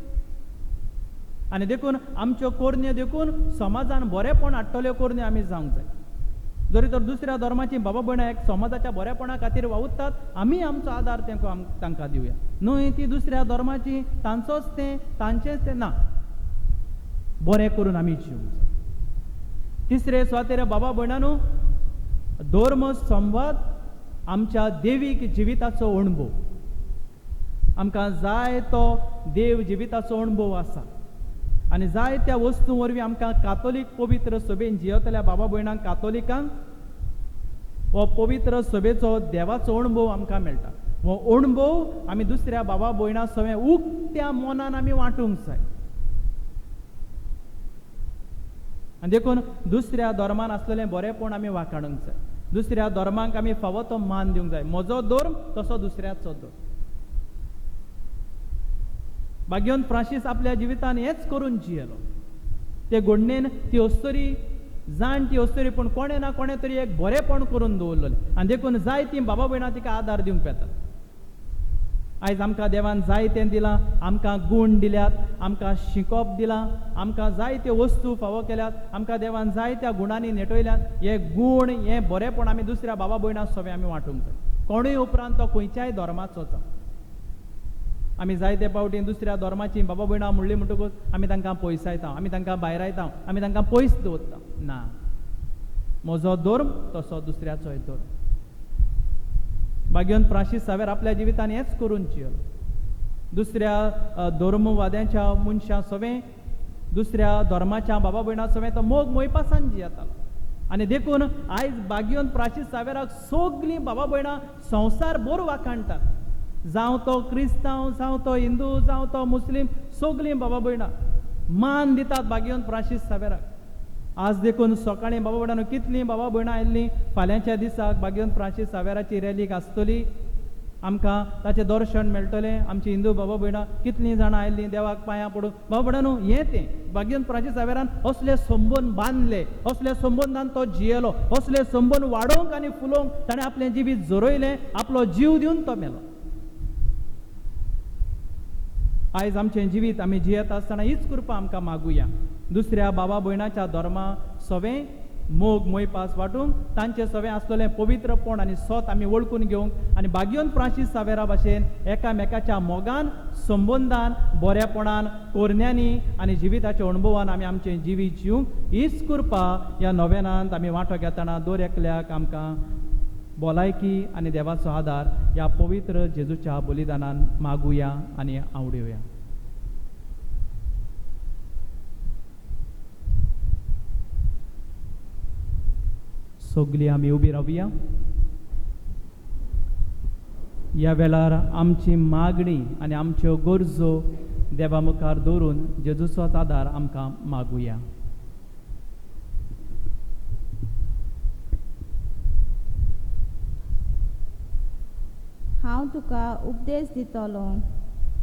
आनी देखून आमच्यो कोरण्यो देखून समाजान बरेपण हाडटल्यो कोरण्यो आमी जावंक जाय. जरी तर दुसऱ्या धर्माची बाबा भयणां एक समाजाच्या बरेपणा खातीर वावुरतात आमी आमचो आदार तांकां दिवया. न्हय ती दुसऱ्या धर्माची तांचोच तें तांचेंच तें ना. बरें करून आमी जिवंक जाय. तिसरे सुवातेर बाबा भयणानो धर्म संवाद आमच्या देवीक जिविताचो अणभव. आमकां जाय तो देव जिविताचो अणभव आसा आनी जाय त्या वस्तू वरवीं आमकां कातोलीक पवित्र सभेन जियेतल्या बाबा भयणांक कातोलिकांक हो पवित्र सभेचो देवाचो अणभव आमकां मेळटा. हो अणभव आमी दुसऱ्या बाबा भयणां सवें उक्त्या मनान आमी वांटूंक जाय. आनी देखून दुसऱ्या धर्मान आसलेलें बरेपण आमी वाखाणूंक जाय. दुसऱ्या धर्मांक आमी फावो तो मान दिवंक जाय. म्हजो धर्म तसो दुसऱ्याचो धर्म. भाग्योन फ्रांसीस आपल्या जिवितान हेच करून जियेलो. ते घडणेन ती अस्तरी जाणटी अस्तरी पूण कोणे ना कोणे तरी एक बरेपण करून दवरलेलें आनी देखून जाय ती बाबा भयणां तिका आदार दिवंक येतात. आयज आमकां देवान जाय तें दिलां. आमकां गूण दिल्यात, आमकां शिकोप दिलां, आमकां जाय त्यो वस्तू फावो केल्यात, आमकां देवान जाय त्या गुणांनी नेटयल्यात. हे गूण हे बरेपण आमी दुसऱ्या बाबा भयणां सवें आमी वांटूंक जाय. कोणूय उपरांत तो खंयच्याय धर्माचो जावं. आमी जायते फावटी दुसऱ्या धर्माची बाबा भयणां म्हणली म्हणटकूच आमी तांकां पयसायता, आमी तांकां भायरायता, आमी तांकां पयस दवरता. ना, म्हजो धर्म तसो दुसऱ्याचोय धर्म. भाग्योन फ्रांसीस सावेर आपल्या जिवितान हेच करून जियेलो. दुसऱ्या धर्मवाद्यांच्या मनशां सवें दुसऱ्या धर्माच्या बाबा भयणां सवें तो मोग मोयपासान जियेतालो. आनी देखून आयज भाग्योन फ्रांसीस सावेराक सगलीं बाबा भयणां संवसार भर वाखाणटात. जावं तो क्रिस्तांव, जावं तो हिंदू, जावं तो मुस्लीम, सगलीं बाबा भयणां मान दितात भाग्योन फ्रांसीस सावेराक. आज देखून सकाळीं बाबा भयणां कितलीं बाबा भयणां आयिल्लीं फाल्यांच्या दिसाक भाग्योन फ्रांसीस सावेराची रॅलीक आसतली. आमकां ताचें दर्शन मेळटलें. आमची हिंदू बाबा भयणां कितलीं जाणां आयिल्लीं देवाक पांयां पडून. बाबा भयणांनो हें तें भाग्योन फ्रांसीस सावेरान असले संबंद बांदले, असल्या संबंदान तो जियेलो, असले संबंद वाडोवंक आनी फुलोवंक ताणें आपलें जिवीत जोरोयलें, आपलो जीव दिवन तो मेलो. आयज आमचें जिवीत आमी जियेता आसतना हीच कृपा आमकां मागुया. दुसऱ्या बाबा भयणाच्या धर्मा सवें मोग मोयपास वाटूंक तांचे सगळें आसलेलें पवित्रपण आनी सोत आमी वळखून घेवंक आनी बागियोन फ्रांसीस सावेरा भाशेन एकामेकाच्या मोगान संबंदान बरेपणान कोरण्यांनी आनी जिविताच्या अणभवान आमी आमचें जिवीत जिवंक इस कृपा ह्या नोवेनांत आमी वांटो घेतना दर एकल्याक आमकां भलायकी आनी देवाचो आदार ह्या पवित्र जेजूच्या बलिदानान मागुया आनी आवडुया. सगळीं आमी उबी रावया. ह्या वेळार आमची मागणी आनी आमच्यो गरजो देवा मुखार दवरून जेजूचोच आदार आमकां मागुया. हांव तुका उपदेश दितलो,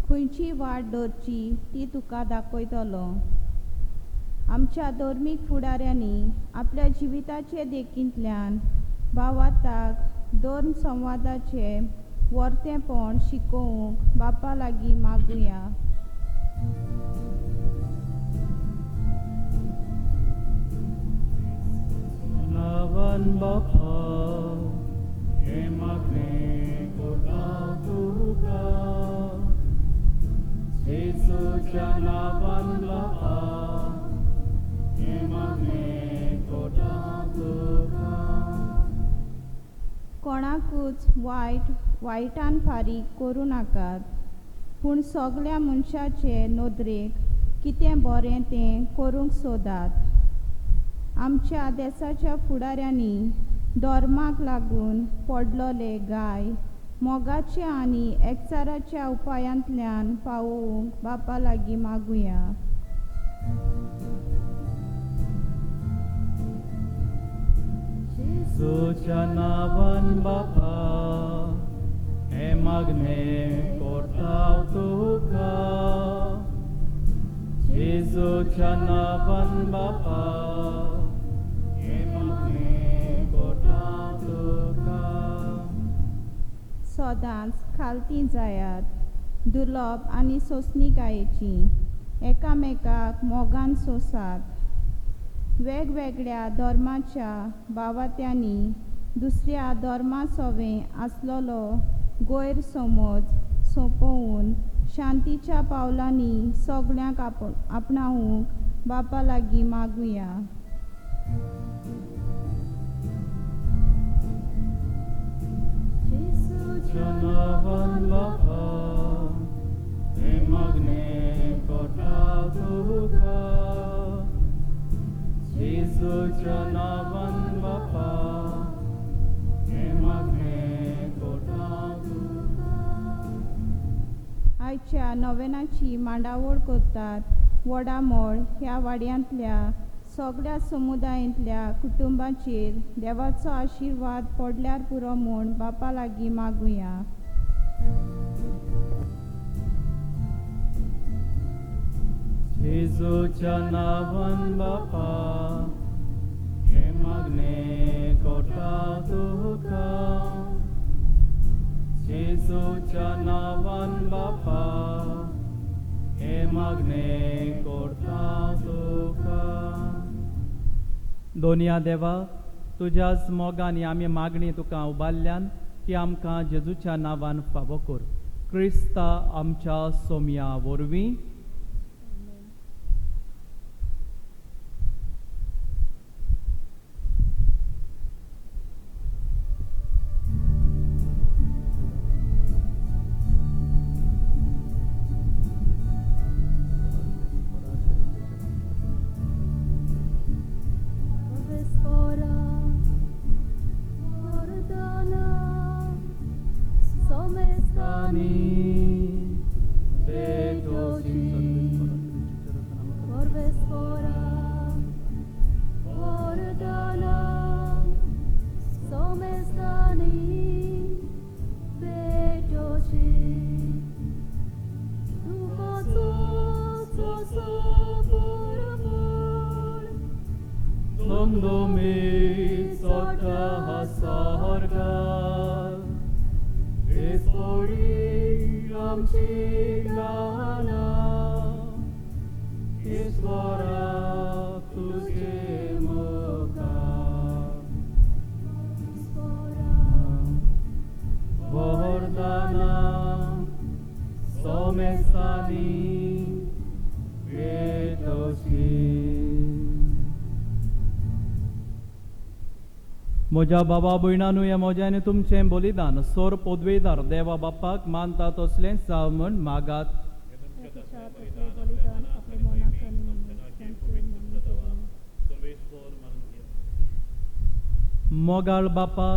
खंयची वाट धरची ती तुका दाखयतलो. आमच्या धर्मीक फुडाऱ्यांनी आपल्या जिविताचे देखींतल्यान भावाताक धर्म संवादाचे वर्तेपण शिकोवंक बापा लागीं मागुया. नावान बापा हे मागणे कोटा तुका, येसूच्या नावान बापा हे मागणे कोटा तुका. कोणाकूच वायटान फारीक करूं नाकात, पूण सगळ्या मनशाचे नदरेक कितें बरें तें करूंक सोदात. आमच्या देशाच्या फुडाऱ्यांनी धर्माक लागून पडलोले गाय मोगाच्या आनी एकचाराच्या उपायांतल्यान पावोवंक बापा लागीं मागुया. येसूच्या नावान बापा हे मागणे कोरताव तुका, येसूच्या नावान बापा हे मागणे कोरताव तुका. सदांच खालती जायात, दुर्लभ आनी सोंसणिकायेची एकामेकाक मोगान सोसात. वेगवेगळ्या धर्माच्या भावात्यांनी दुसऱ्या धर्मा सवें आसलोलो गैरसमज सोंपोवन शांतीच्या पावलांनी सगळ्यांक आपणावंक बापा लागीं मागुया. येसूच्या नावान बापा हे मागणे कोरताव तुका, येसूच्या नावान बापा हे मागणे कोरताव तुका. आयच्या नोवेनाची मांडावळ करतात वडामोळ ह्या वाड्यांतल्या सगळ्या समुदायांतल्या कुटुंबांचेर देवाचो आशिर्वाद पडल्यार पुरो म्हूण बापा लागीं मागुया. येसूच्या नावान बापा हे मागणे कोरताव तुका, येसूच्या नावान बापा हे मागणे कोरताव तुका. दोनया देवा, तुज्याच मोगान आमी मागणी तुका उबारल्यान ती आमकां जेजूच्या नांवान फावो कर. क्रिस्ता आमच्या सोम्या वरवीं. Tuझे मोगा म्हज्या बाबा भयणानूय हे म्हज्यान तुमचें बलिदान सोर पदवेदार देवा बापाक मानता तसलें जाव म्हण मागात. तिच्या तसले बलिदान आपले मनाक आनी तांचे मन करून. मोगाळ बापा,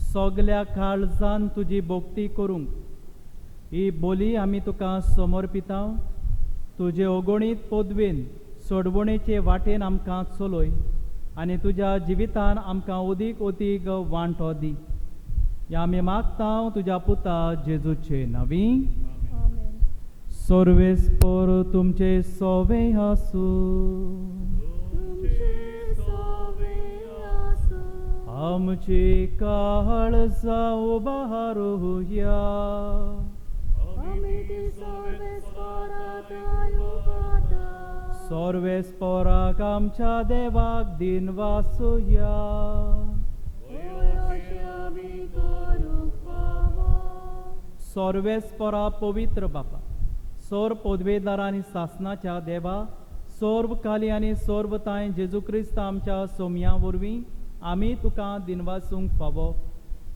सगल्या काळजान तुजी भोक्ती करूंक ही बोली आमी तुका समर्पिता. तुजे अगणीत पदवेन सोडवणेचे वाटेन आमकां चलय आनी तुज्या जिवितान आमकां अदीक अदीक वांटो दी. या आमी मागता तुज्या पुता जेजूचे नांवी. आमेन. सर्वेस्पर तुमचे सोवे आसूं. तुमचे सोवे आसूं. आमची काळजां उबारूया. आमी ती सर्वेस्पराक आयुगाता. सर्वेस्पराक आमच्या देवाक दिन वासुया. अशें आमी करूंक फावो. सर्वेस्परा पवित्र बापा, सोर पदवेदार आनी सासनाच्या देवा, सर्व काली आनी सर्व ताय जेजू क्रिस्त आमच्या सोमया वरवीं आमी तुका दिनवासूंक फावो.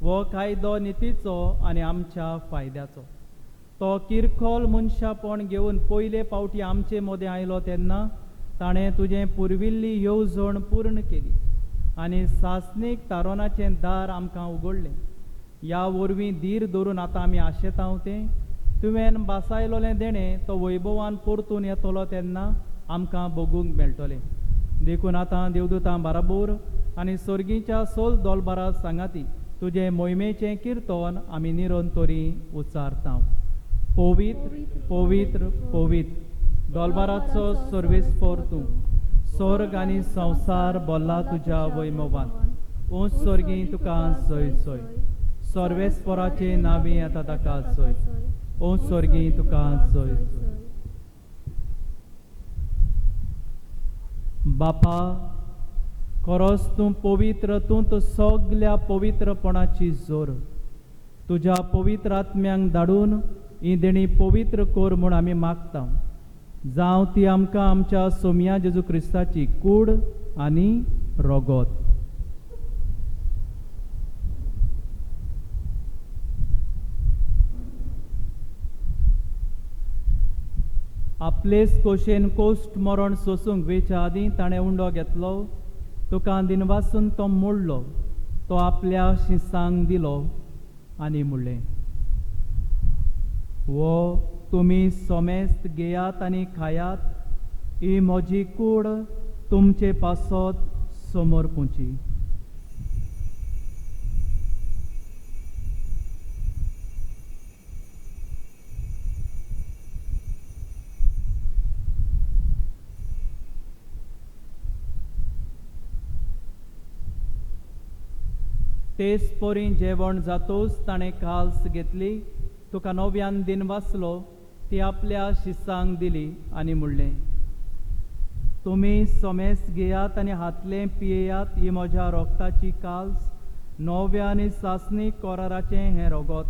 हो कायदो नितीचो आनी आमच्या फायद्याचो. तो किरकोल मनशापण घेवन पयले फावटी आमचे मदें आयलो तेन्ना ताणें तुजें पुरविल्ली येवजण पूर्ण केली आनी सासणीक तारोनाचें दार आमकां उगडलें. ह्या वरवीं धीर धरून आतां आमी आशेतांव तें तुवें बासायलोलें देणें तो वैभवान परतून येतलो तेन्ना आमकां भोगूंक मेळटलें. देखून आतां देवदूतां बाराबोर आनी सर्गीच्या सोल दोलबारा सांगाती तुजें मोहिमेचें किर्तन आमी निरंतरी उच्चारता. पवित्र पवित्र पवित्र दोलबाराचो सर्वेस्पर तूं. स्वर्ग आनी संवसार बोल्ला तुज्या वैभवान. उंच सर्गी तुका सय सय. सर्वेस्पराचे नांवी येता ताका सय. उंच सर्गी तुका सय सय. बापा, खरोच तूं पवित्र, तूं सगल्या पवित्रपणाची जोर. तुज्या पवित्र आत्म्यांक धाडून ही देणी पवित्र कोर म्हूण आमी मागता. जावं ती आमकां आमच्या सोमया जेजू क्रिस्ताची कूड आनी रोगोत. आपलेच कोशेन कोश्ट मरण सोसूंक वेच्या आदीं ताणें उंडो घेतलो. तुका दिनवासून तो मोडलो. तो आपल्या शिसांक दिलो आनी म्हणलें, वो तुमी सोमेस्त घेयात आनी खायात. ही म्हजी कूड तुमचे पासत समर्पूची. तेच परी जेवण जातोच ताणें काल्स घेतली. तुका नव्यान दिन वाचलो ती आपल्या शिसांक दिली आनी म्हणलें, तुमी सोमेस घेयात आनी हातलें पियेयात. ही म्हज्या रोगताची काल्स, नव्या आनी सासणी कोराराचें हें रोगोत.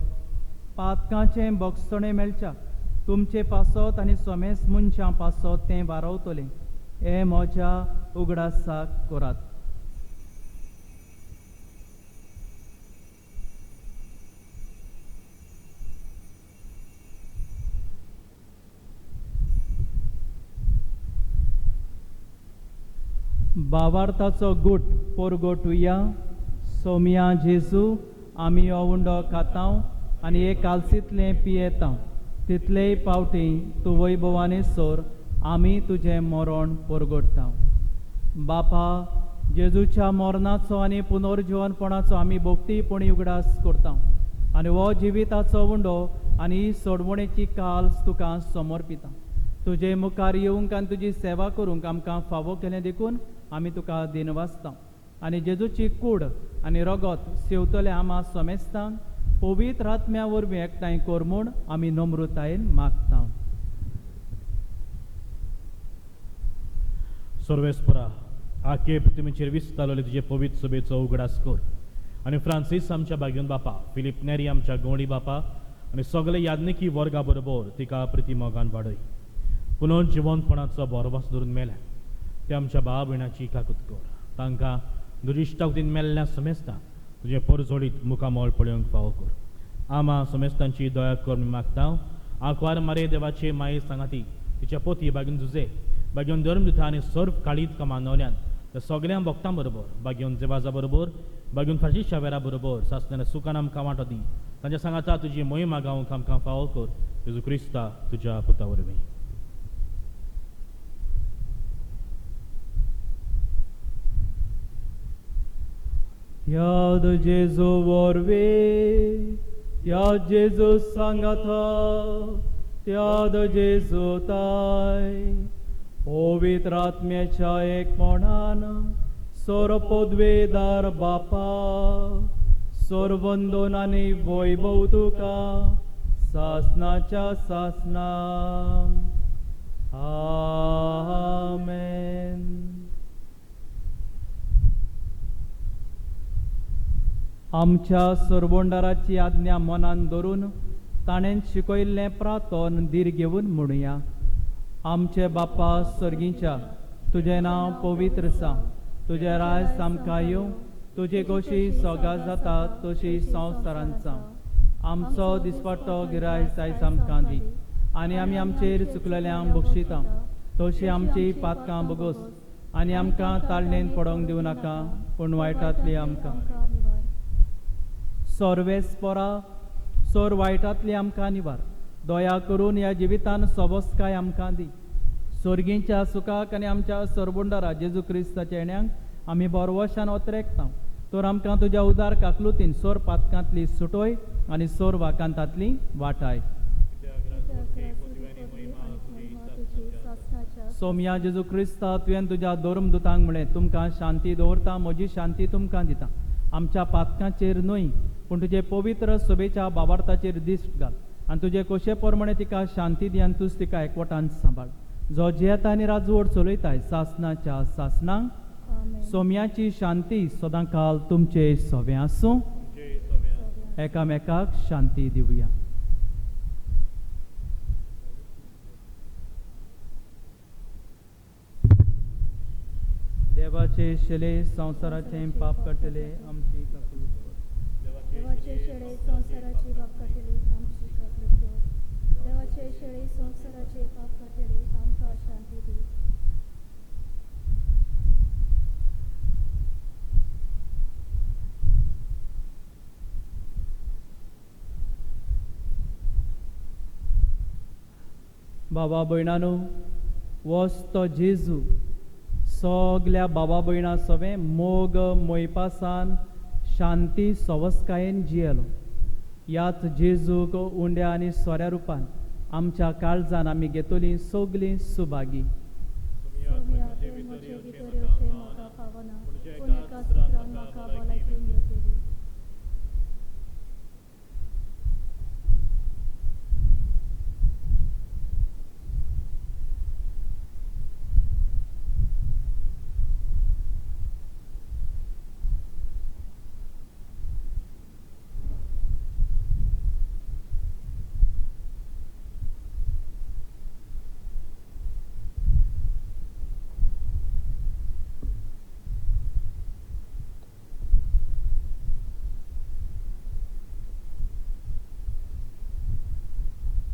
पातकांचें बोगसणें मेळच्या तुमचे पासत आनी सोमेस मनशां पासत तें वारवतलें. हें म्हज्या उगडासाक करात. भावार्थाचो गूट पोरगोटुया. सोमया जेजू, आमी हो उंडो खातांव आनी हे कालसीतलें पियेतांव. तितलेय पावटी तूं वैभवानी सोर आमी तुजें मरण पोरगोटतांव. बापा, जेजूच्या मरणाचो आनी पुनर्जीवनपणाचो आमी भोक्तीपणी उगडास करतांव आनी हो जिविताचो उंडो आनी ही सोडवणेची काल्स तुका समर्पिता. तुजे मुखार येवंक आनी तुजी सेवा करूंक आमकां फावो केलें देखून आमी तुका दिनवासता. आनी जेजूची कूड आनी रगत सेवतले आमा सोमेस्तांक पवित्र आत्म्या वरवीं एकठांय कर म्हूण आमी नम्रतायेन मागता. सर्वेस्परा, आखे पृथ्वीचेर विस्तारलेले तुजे पवित्र सभेचो उगडास कर. आनी फ्रांसीस आमच्या बागेन बापा, फिलीप नेरी आमच्या गवळी बापा आनी सगळे याज्ञिकी वर्गा बरोबर तिका प्रिती मोगान वाडय. पुनर्जीवनपणाचो बरवास धरून मेल्या ते आमच्या भाव भयणाची काकूत कर. तांकां दुरिश्टावतीन मेल्ल्या समेस्तां तुजे परजोडीत मुखामोळ पळोवंक फावो कर. आमा समेस्तांची दया कर म्हूण मागता. आंकवार मारे देवाचे माये सांगाती तिच्या पोती बागेन झुजे बागेवन धर्म दिता आनी सर्व काळीत कमानवल्यान त्या सगळ्या भक्तां बरोबर बागेवन जेवाजा बरोबर बागेवन फाशी शावेरा बरोबर सासणाऱ्या सुखान आमकां वांटो दी. तांच्या सांगाता तुजी मोहीम मागावंक आमकां फावो कर. जेजू क्रिस्ता तुज्या पुता वरवीं. Yad Jesu vorbe, Yad Jesu sangata, Yad Jesu tai, पवित्र आत्म्याच्या एकपणान सोरपोद्वेदार बापा सोरवंदोन आनी वैभव तुका सासनाच्या सासना आमेन. आमच्या सोरबोंडाराची आज्ञा मनान धरून ताणें शिकयल्लें प्रार्थन धीर घेवन म्हणुया. आमचे बापा सर्गीच्या तुजें नांव पवित्र सा. तुजें राय सामका येवं. तुजी कशी सोगा जाता तशी संवसारांत जावं. आमचो दिसपट्टो गिरायक आयज आमकां दी आनी आमी आमचेर चुकलेल्यांक बक्षिता तशी आमची पातकां बगोस आनी आमकां ताळणेन पडोवंक दिवं नाका पूण वायटांतली आमकां सोर्वेस्परा सोर वायटांतली आमकां निवार. दया करून ह्या जिवितान सोबस्काय आमकां दी. सोर्गींच्या सुखाक आनी आमच्या सोरबोंडारा जेजू क्रिस्ताच्या येण्याक आमी बरवशान ओतरेकता. तर आमकां तुज्या उदार काकलुतीन सोर पातकांतली सुटोय आनी सोर वाकांतांतली वाटाय. सोम्या जेजू क्रिस्ता तुवें तुज्या धर्मदुतांक म्हळें तुमकां शांती दवरता म्हजी शांती तुमकां दिता. आमच्या पातकांचेर न्हय पूण तुजे पवित्र सभेच्या बाबार्थाचेर दिश्ट घाल आनी तुजे कशे प्रमाणे तिका शांती दी आनी तूंच तिका एकवटान सांबाळ. जो जेता आनी राजवट चलयताय सासनाच्या सासनांक. सोम्याची शांती सदां काल तुमचे सोबे आसूं. एकामेकाक शांती दिवया. देवाचे शेले संसाराचे पाप काडटले आमची काकूट कर. देवाचे शेळे संसाराचे पाप काडटले आमची काकूट कर. देवाचे शेळे संसाराचे पाप काडटले आमकां शांती दी. बाबा भयणानो वस तो जेजू सगल्या बाबा भयणां सवें मोग मोयपासान शांती सवस्कायेन जियेलो. ह्याच जेजूक उंड्या आनी सोऱ्या रुपान आमच्या काळजान आमी घेतली सगलीं सुभागी. सोम्या तुवें म्हजे भितर येवचें म्हाका फावना पूण एका सुत्रान म्हाका भलायकी मेळटली.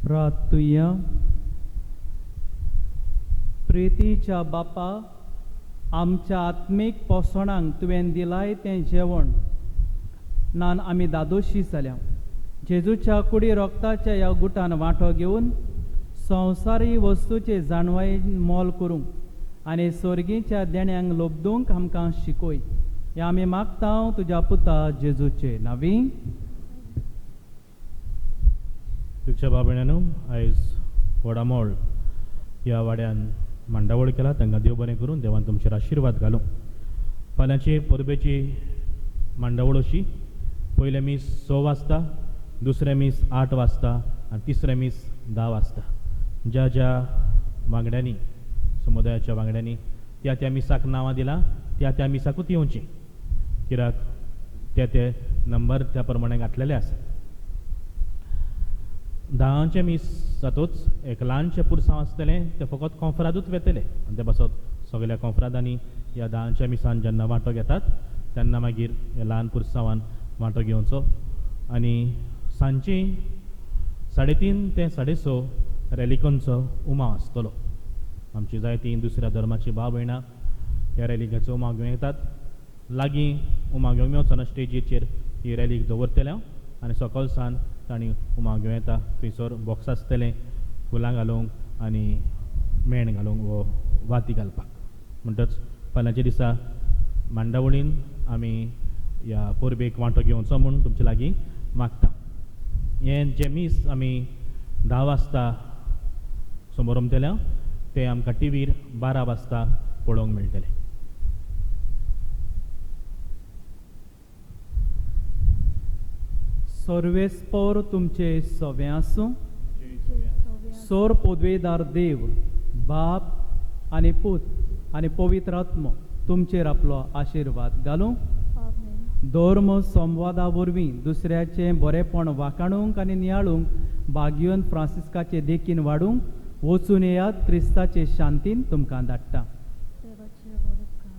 प्रार्थुया. प्रितीच्या बापा आमच्या आत्मीक पोसणांक तुवें दिलाय तें जेवण नान आमी दादोशी जाल्या. जेजूच्या कुडी रोगताच्या ह्या गुटान वांटो घेवन संवसारी वस्तूचे जाणवायेन मोल करूंक आनी सर्गीच्या देण्यांक लोबदूंक आमकां शिकोय. हें आमी मागता तुज्या पुता जेजूचे नांवी. तुमच्या बाबण्यानो आयज वडामोळ ह्या वाड्यान मांडावळ केला. तांकां देव बरें करून देवान तुमचेर आशिर्वाद घालूं. फाल्यांची परबेची मांडावळ अशी पयले मीस 6 वाजता, दुसरे मीस 8 वाजता आनी तिसरे मीस 10 वाजता. ज्या ज्या वांगड्यांनी समुदायाच्या वांगड्यांनी त्या त्या मिसाक नांवां दिलां त्या त्या मिसाकूच येवचीं कित्याक ते नंबर त्या प्रमाणे घातलेले आसात. 10चे मीस जातूच एक ल्हानशें पुरसांव आसतलें तें फकत कॉन्फरादूच वेतले आनी ते पासत सगळ्या कॉन्फरादांनी ह्या 10च्या मिसान जेन्ना वांटो घेतात तेन्ना मागीर हे ल्हान पुरसांवान वांटो घेवचो आनी सांजची 3:30 ते 6:30 रॅलिकोनचो उमाव आसतलो. आमची जायतीं दुसऱ्या धर्माची भाव भयणां ह्या रॅलिकेचो उमाव घेवन येतात. लागीं उमाव घेवंक मेवचो ना, स्टेजीचेर ही रॅलीक दवरतले आनी सकयल सावन तांणी उमाव घेवं येता. थंयसर बॉक्स आसतलें फुलां घालूंक आनी मेण घालूंक वो वाती घालपाक. म्हणटच फाल्यांच्या दिसा मांडावळीन आमी ह्या परबेक वांटो घेवचो म्हूण तुमचे लागीं मागता. हें जें मीस आमी 10 वाजता समोर रमतले तें आमकां टीव्हीर 12 वाजता पळोवंक मेळटलें. सर्वेस्पर तुमचे सवें आसूं. सोर पदवेदार देव बाप आनी पूत आनी पवित्र आत्मो तुमचेर आपलो आशिर्वाद घालूं. आमेन. धर्म संवादा वरवीं दुसऱ्याचें बरेपण वाखाणूंक आनी नियाळूंक भाग्योन फ्रांसिस्काचे देखीन वाडूंक वचून येयात. क्रिस्ताचे शांतीन तुमकां धाडटा. देवाचे बरे उपकार.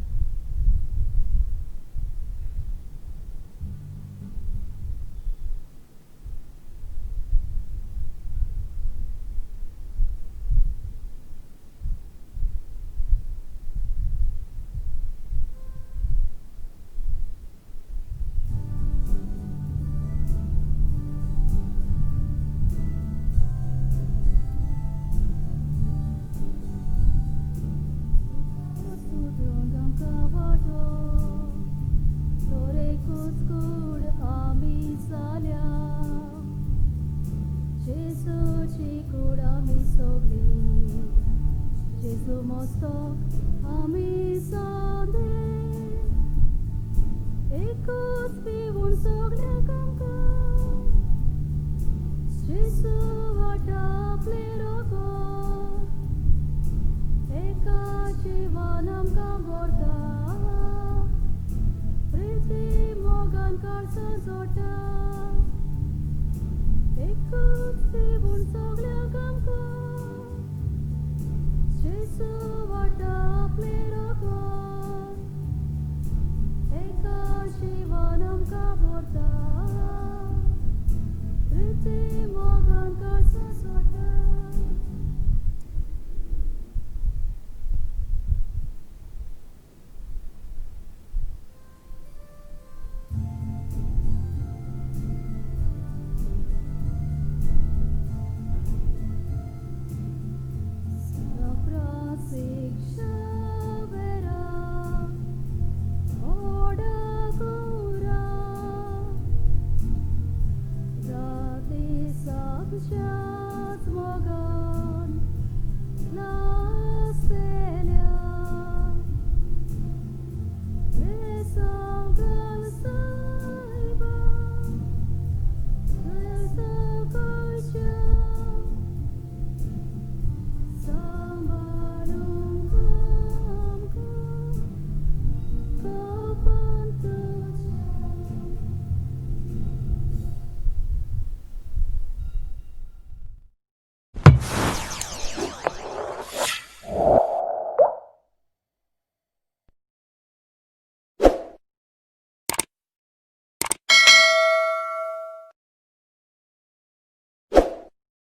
Ritimo